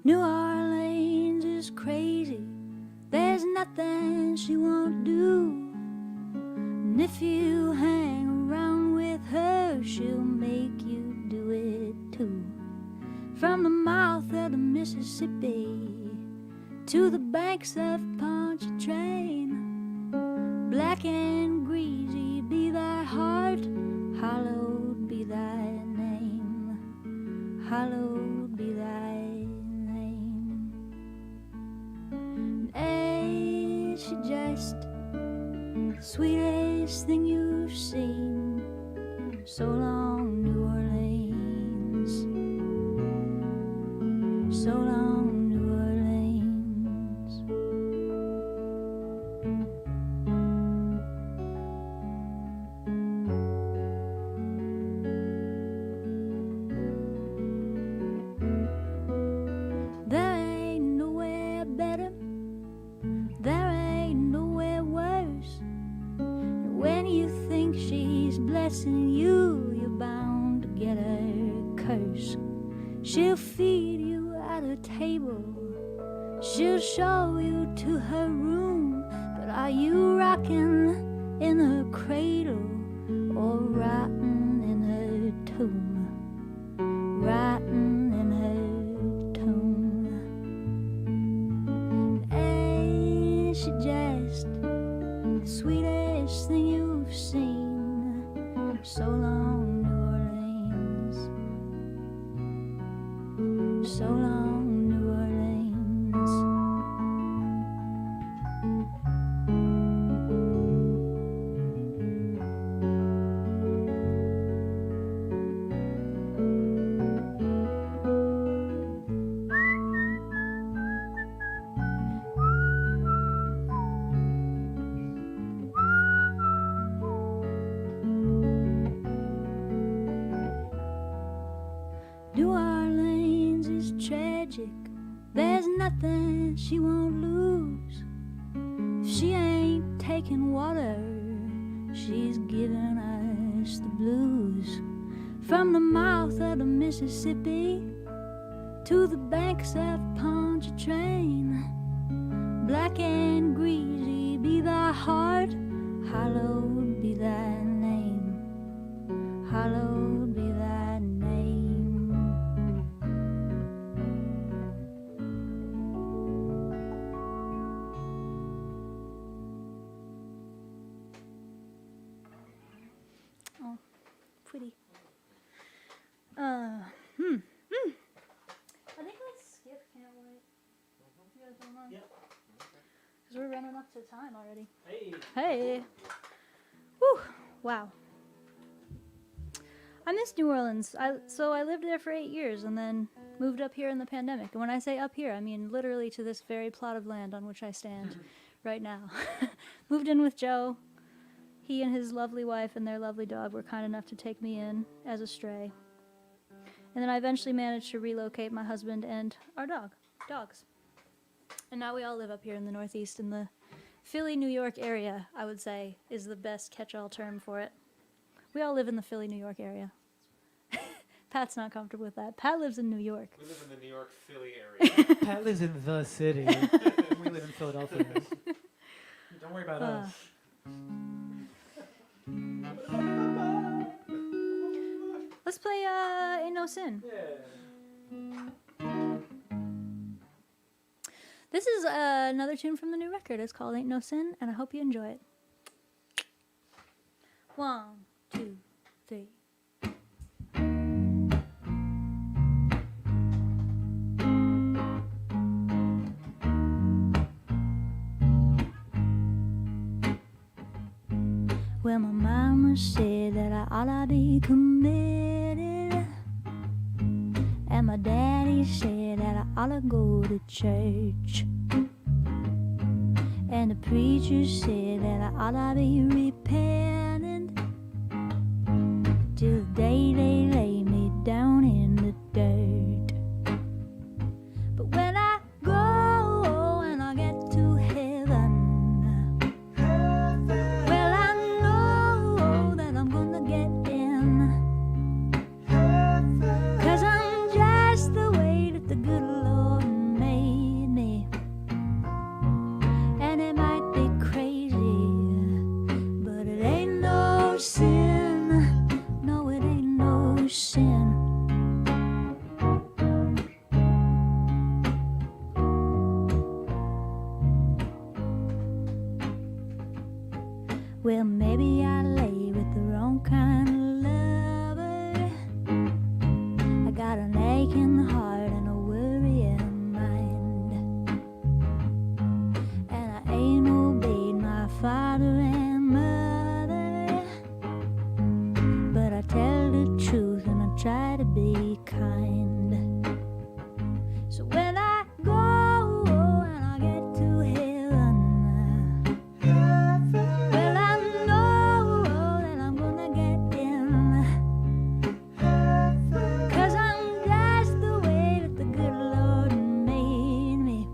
New Orleans is crazy. There's nothing she won't do. And if you hang around with her, she'll make you do it too. From the mouth of the Mississippi to the banks of Pontchartrain, black and greasy be thy heart, hallowed be thy name, hallowed be thy name. Ain't she just the sweetest thing you've seen? So long, New Orleans. So long, New Orleans. There ain't nowhere better. There ain't nowhere worse. And when you think she's blessing you, you're bound to get her curse. She'll feed you at her table. She'll show you to her room. But are you rocking in her cradle or rotting in her tomb? Rotting in her tomb. Ain't she just the sweetest thing you've seen? So long, New Orleans. So long, New Orleans. nothing she won't lose. If she ain't taking water, she's giving us the blues. From the mouth of the Mississippi to the banks of Pontchartrain, black and greasy be thy heart, hallowed be thy name, hallowed be thy name. Oh, pretty. I think let's skip Can't Wait. You guys don't mind? Yeah. Because we're running up to time already. Hey. Hey. Whew. Wow. I miss New Orleans. So I lived there for 8 years and then moved up here in the pandemic. And when I say up here, I mean literally to this very plot of land on which I stand right now. Moved in with Joe. He and his lovely wife and their lovely dog were kind enough to take me in as a stray. And then I eventually managed to relocate my husband and our dogs. And now we all live up here in the Northeast, in the Philly, New York area, I would say, is the best catch-all term for it. We all live in the Philly, New York area. Pat's not comfortable with that. Pat lives in New York. We live in the New York, Philly area. Pat lives in the city. We live in Philadelphia. Don't worry about us. Let's play Ain't No Sin. This is another tune from the new record. It's called Ain't No Sin, and I hope you enjoy it. 1, 2, 3. Well, my mama said that I ought to be committed, and my daddy said that I ought to go to church, and the preacher said that I ought to be repentant till the day they lay me down in the dirt. But when I go and I get to heaven, well, I know that I'm gonna get in, 'cause I'm just the way that the good Lord made me. And it might be crazy, but it ain't no sin. No, it ain't no sin. Well, maybe I lay with the wrong kind of lover. I got an aching heart and a worrying mind, and I ain't obeyed my father and mother, but I tell the truth and I try to be kind. So when I go and I get to heaven, well, I know that I'm gonna get in, 'cause I'm just the way that the good Lord made me.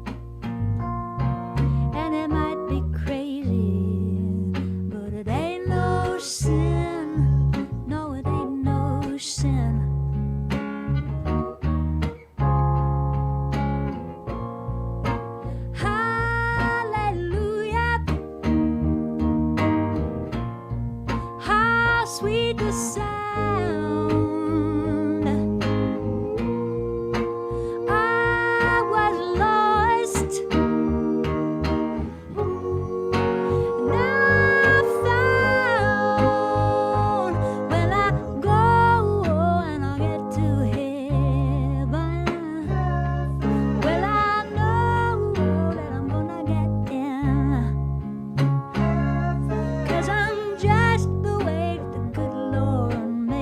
And it might be crazy, but it ain't no sin. No, it ain't no sin. Hallelujah. How sweet the sound. I was lost, now found. When I go and I get to heaven, well, I know that I'm gonna get in, 'cause I'm just the way that the good Lord made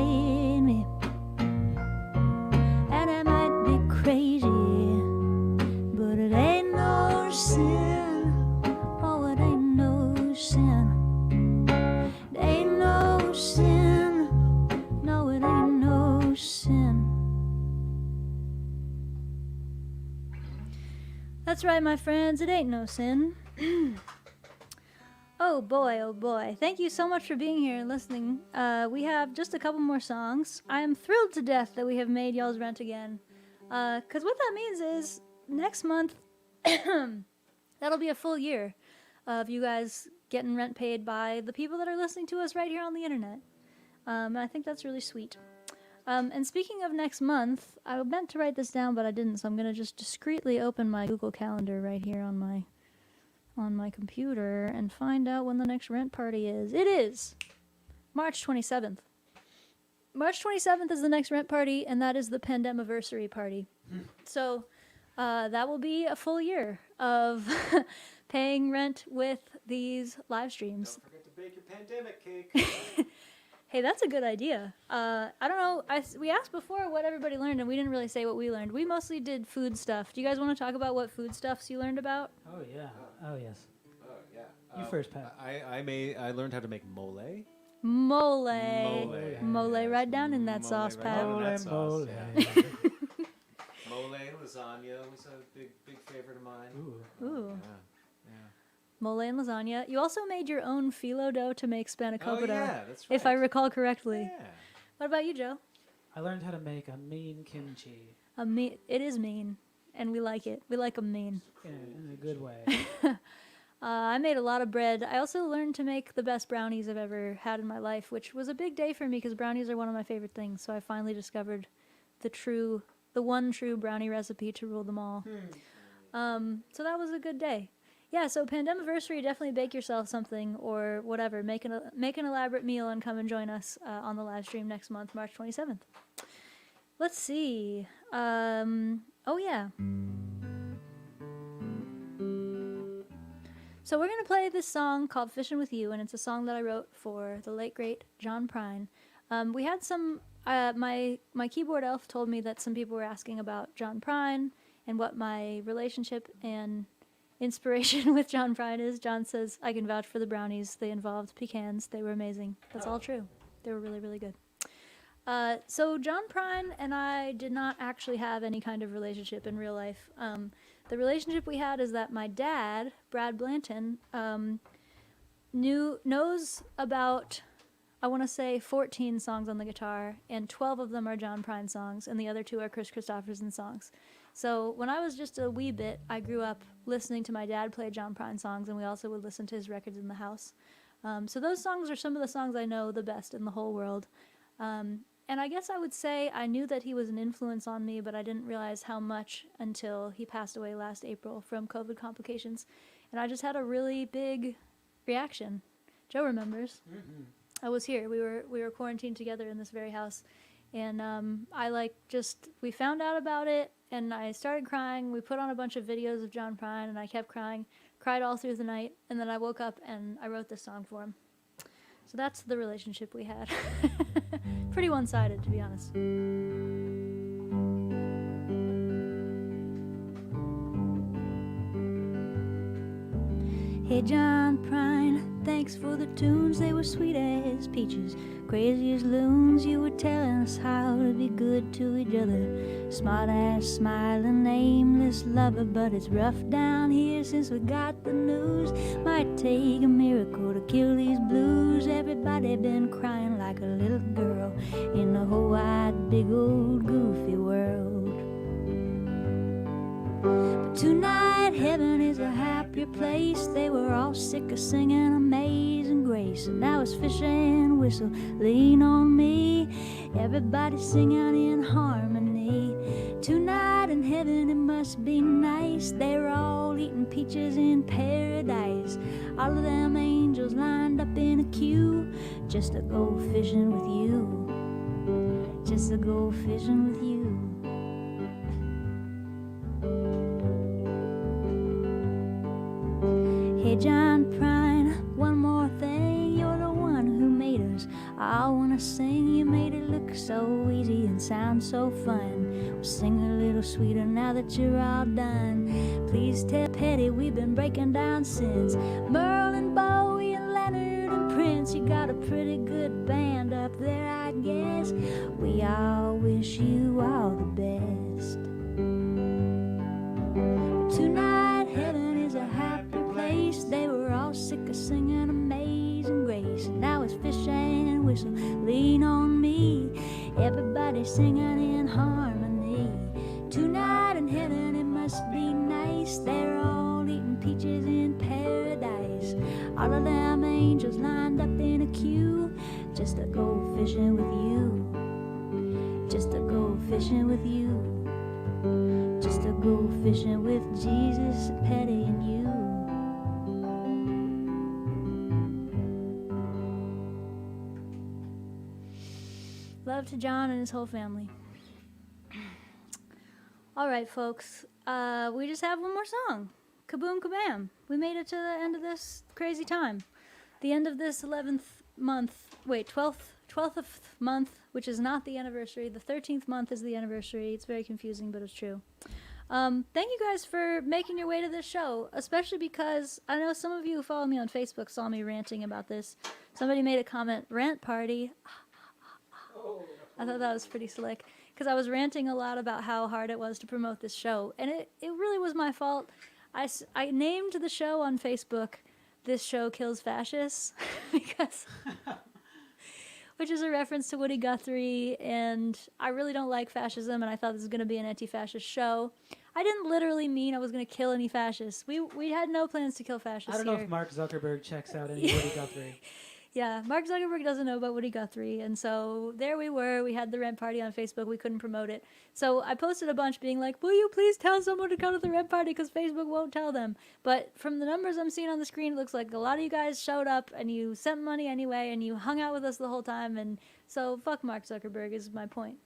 That's right, my friends. It ain't no sin. Oh boy, oh boy. Thank you so much for being here and listening. We have just a couple more songs. I am thrilled to death that we have made y'all's rent again. Because what that means is next month, that'll be a full year of you guys getting rent paid by the people that are listening to us right here on the internet. And I think that's really sweet. And speaking of next month, I meant to write this down, but I didn't, so I'm going to just discreetly open my Google Calendar right here on my computer and find out when the next rent party is. It is March 27th. March 27th is the next rent party, and that is the Pandemiversary party. So that will be a full year of paying rent with these live streams. Don't forget to bake your pandemic cake. Hey, that's a good idea. I don't know. We asked before what everybody learned, and we didn't really say what we learned. We mostly did food stuff. Do you guys want to talk about what food stuffs you learned about? Oh yeah. Oh yes. Oh yeah. You first, Pat. I learned how to make mole. Mole. Mole. Right down in that Mole sauce, right Pat. down in that Mole, sauce, mole. yeah. Mole, lasagna was a big favorite of mine. Ooh. Yeah. Mole and lasagna. You also made your own phyllo dough to make spanakopita, Oh yeah, that's right. if I recall correctly. Yeah. What about you, Joe? I learned how to make a mean kimchi It is mean, and we like it. We like 'em mean. in a good way. I made a lot of bread. I also learned to make the best brownies I've ever had in my life, which was a big day for me because brownies are one of my favorite things. So I finally discovered the one true brownie recipe to rule them all. So that was a good day. Yeah, so Pandemiversary, definitely bake yourself something or whatever. Make an elaborate meal and come and join us on the live stream next month, March 27th. Let's see. Oh, yeah. So we're going to play this song called Fishin' With You, and it's a song that I wrote for the late, great John Prine. We had some... my keyboard elf told me that some people were asking about John Prine and what my relationship and inspiration with John Prine is. John says, I can vouch for the brownies. They involved pecans. They were amazing. That's all true. They were really, really good. So John Prine and I did not actually have any kind of relationship in real life. The relationship we had is that my dad, Brad Blanton, knows about, I want to say, 14 songs on the guitar, and 12 of them are John Prine songs, and the other 2 are Chris Christopherson songs. So when I was just a wee bit, I grew up listening to my dad play John Prine songs, and we also would listen to his records in the house. So those songs are some of the songs I know the best in the whole world. And I guess I would say I knew that he was an influence on me, but I didn't realize how much until he passed away last April from COVID complications. And I just had a really big reaction. Joe remembers. Mm-hmm. I was here. We were quarantined together in this very house. And we found out about it, and I started crying. We put on a bunch of videos of John Prine, and I kept crying, cried all through the night, and then I woke up and I wrote this song for him. So that's the relationship we had. Pretty one-sided, to be honest. Hey John Prine, thanks for the tunes. They were sweet as peaches, crazy as loons. You were telling us how to be good to each other. Smart ass, smiling, aimless lover. But it's rough down here since we got the news. Might take a miracle to kill these blues. Everybody been crying like a little girl in the whole wide, big old goofy world. But tonight heaven is a happier place. They were all sick of singing Amazing Grace, and now it's fish and whistle, lean on me. Everybody singing in harmony. Tonight in heaven it must be nice. They're all eating peaches in paradise. All of them angels lined up in a queue just to go fishing with you. Just to go fishing with you. Hey John Prine, one more thing. You're the one who made us. I wanna sing. You made it look so easy and sound so fun. We'll sing a little sweeter now that you're all done. Please tell Petty we've been breaking down since. Merle and Bowie and Leonard and Prince. You got a pretty good band up there, I guess. We all wish you all the best. Tonight They were all sick of singing Amazing Grace. Now it's fish and whistle, lean on me. Everybody singing in harmony. Tonight in heaven it must be nice. They're all eating peaches in paradise. All of them angels lined up in a queue, just to go fishing with you. Just to go fishing with you. Just to go fishing with Jesus, Petty, and you. Love to John and his whole family. All right, folks. We just have one more song. Kaboom, kabam. We made it to the end of this crazy time. The end of this 11th month. Wait, 12th month, which is not the anniversary. The 13th month is the anniversary. It's very confusing, but it's true. Thank you guys for making your way to this show, especially because I know some of you who follow me on Facebook saw me ranting about this. Somebody made a comment, rant party. I thought that was pretty slick because I was ranting a lot about how hard it was to promote this show, and it really was my fault. I named the show on Facebook, This Show Kills Fascists, because... which is a reference to Woody Guthrie, and I really don't like fascism, and I thought this was going to be an anti-fascist show. I didn't literally mean I was going to kill any fascists. We had no plans to kill fascists. I don't know here. if Mark Zuckerberg checks out any Woody Guthrie. Yeah, Mark Zuckerberg doesn't know about Woody Guthrie, and so there we were. We had the rent party on Facebook. We couldn't promote it. So I posted a bunch being like, will you please tell someone to come to the rent party because Facebook won't tell them. But from the numbers I'm seeing on the screen, it looks like a lot of you guys showed up, and you sent money anyway, and you hung out with us the whole time. And so fuck Mark Zuckerberg is my point.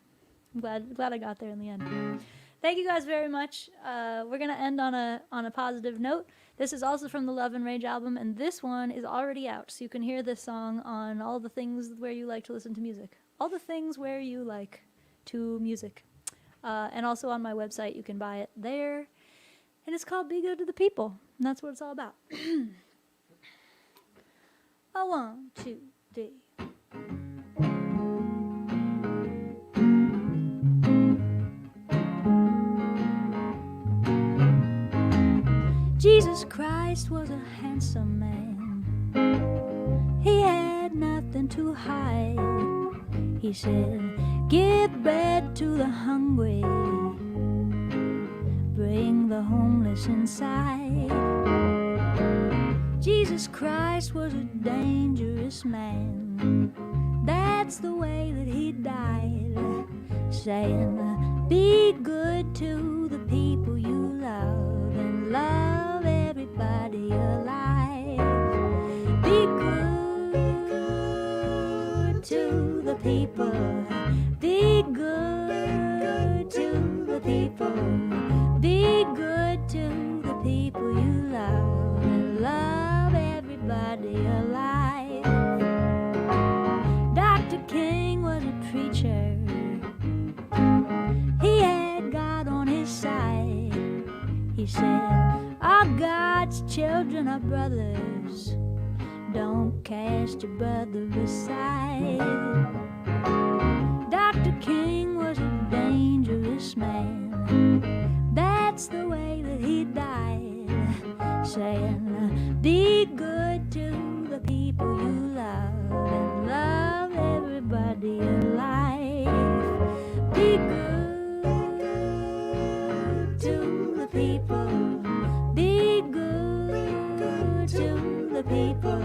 I'm glad I got there in the end. Thank you guys very much. We're going to end on a positive note. This is also from the Love and Rage album, and this one is already out, so you can hear this song on all the things where you like to listen to music. All the things where you like to music. And also on my website, you can buy it there. And it's called Be Good to the People, and that's what it's all about. A 1, 2, 3. Jesus Christ was a handsome man. He had nothing to hide. He said, give bread to the hungry, bring the homeless inside. Jesus Christ was a dangerous man. That's the way that he died, saying, be good to the people you love, and love everybody alive. Be good to the people. Be good to the people. Be good to the people you love, and love everybody alive. Dr. King was a preacher. He had God on his side. He said, all God's children are brothers. Don't cast your brother aside. Dr. King was a dangerous man. That's the way that he died, saying, be good to the people you love, and love everybody alive. Be good to the people. Be good to the people.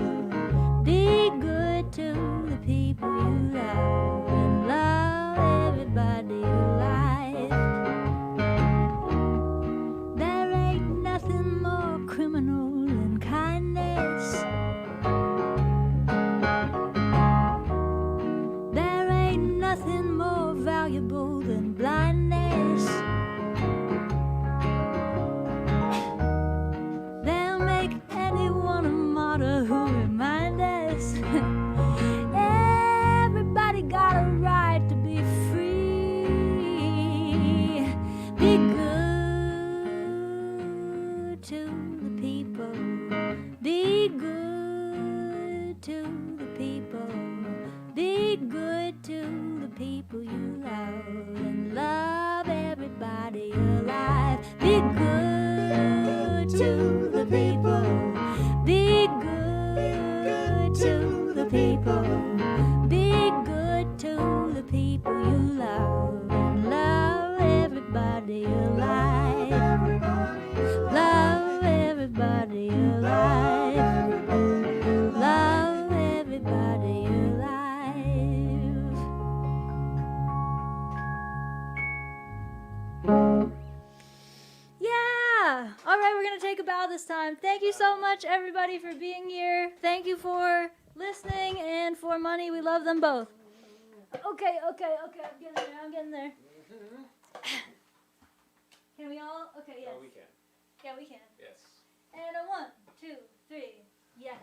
Be good to the people you love, and love everybody alive. There ain't nothing more criminal than kindness. There ain't nothing more valuable than blindness. They'll make anyone a martyr who remind us everybody got a right to be free. Be good to the people. Be good to the people. Be good to the people you love, and love everybody alive. Be good to the people. Be time. Thank you so much, everybody, for being here. Thank you for listening and for money. We love them both. Okay. I'm getting there. Can we all? Okay, yes. Oh, we can. Yeah, we can. Yes. And a 1, 2, 3. Yes.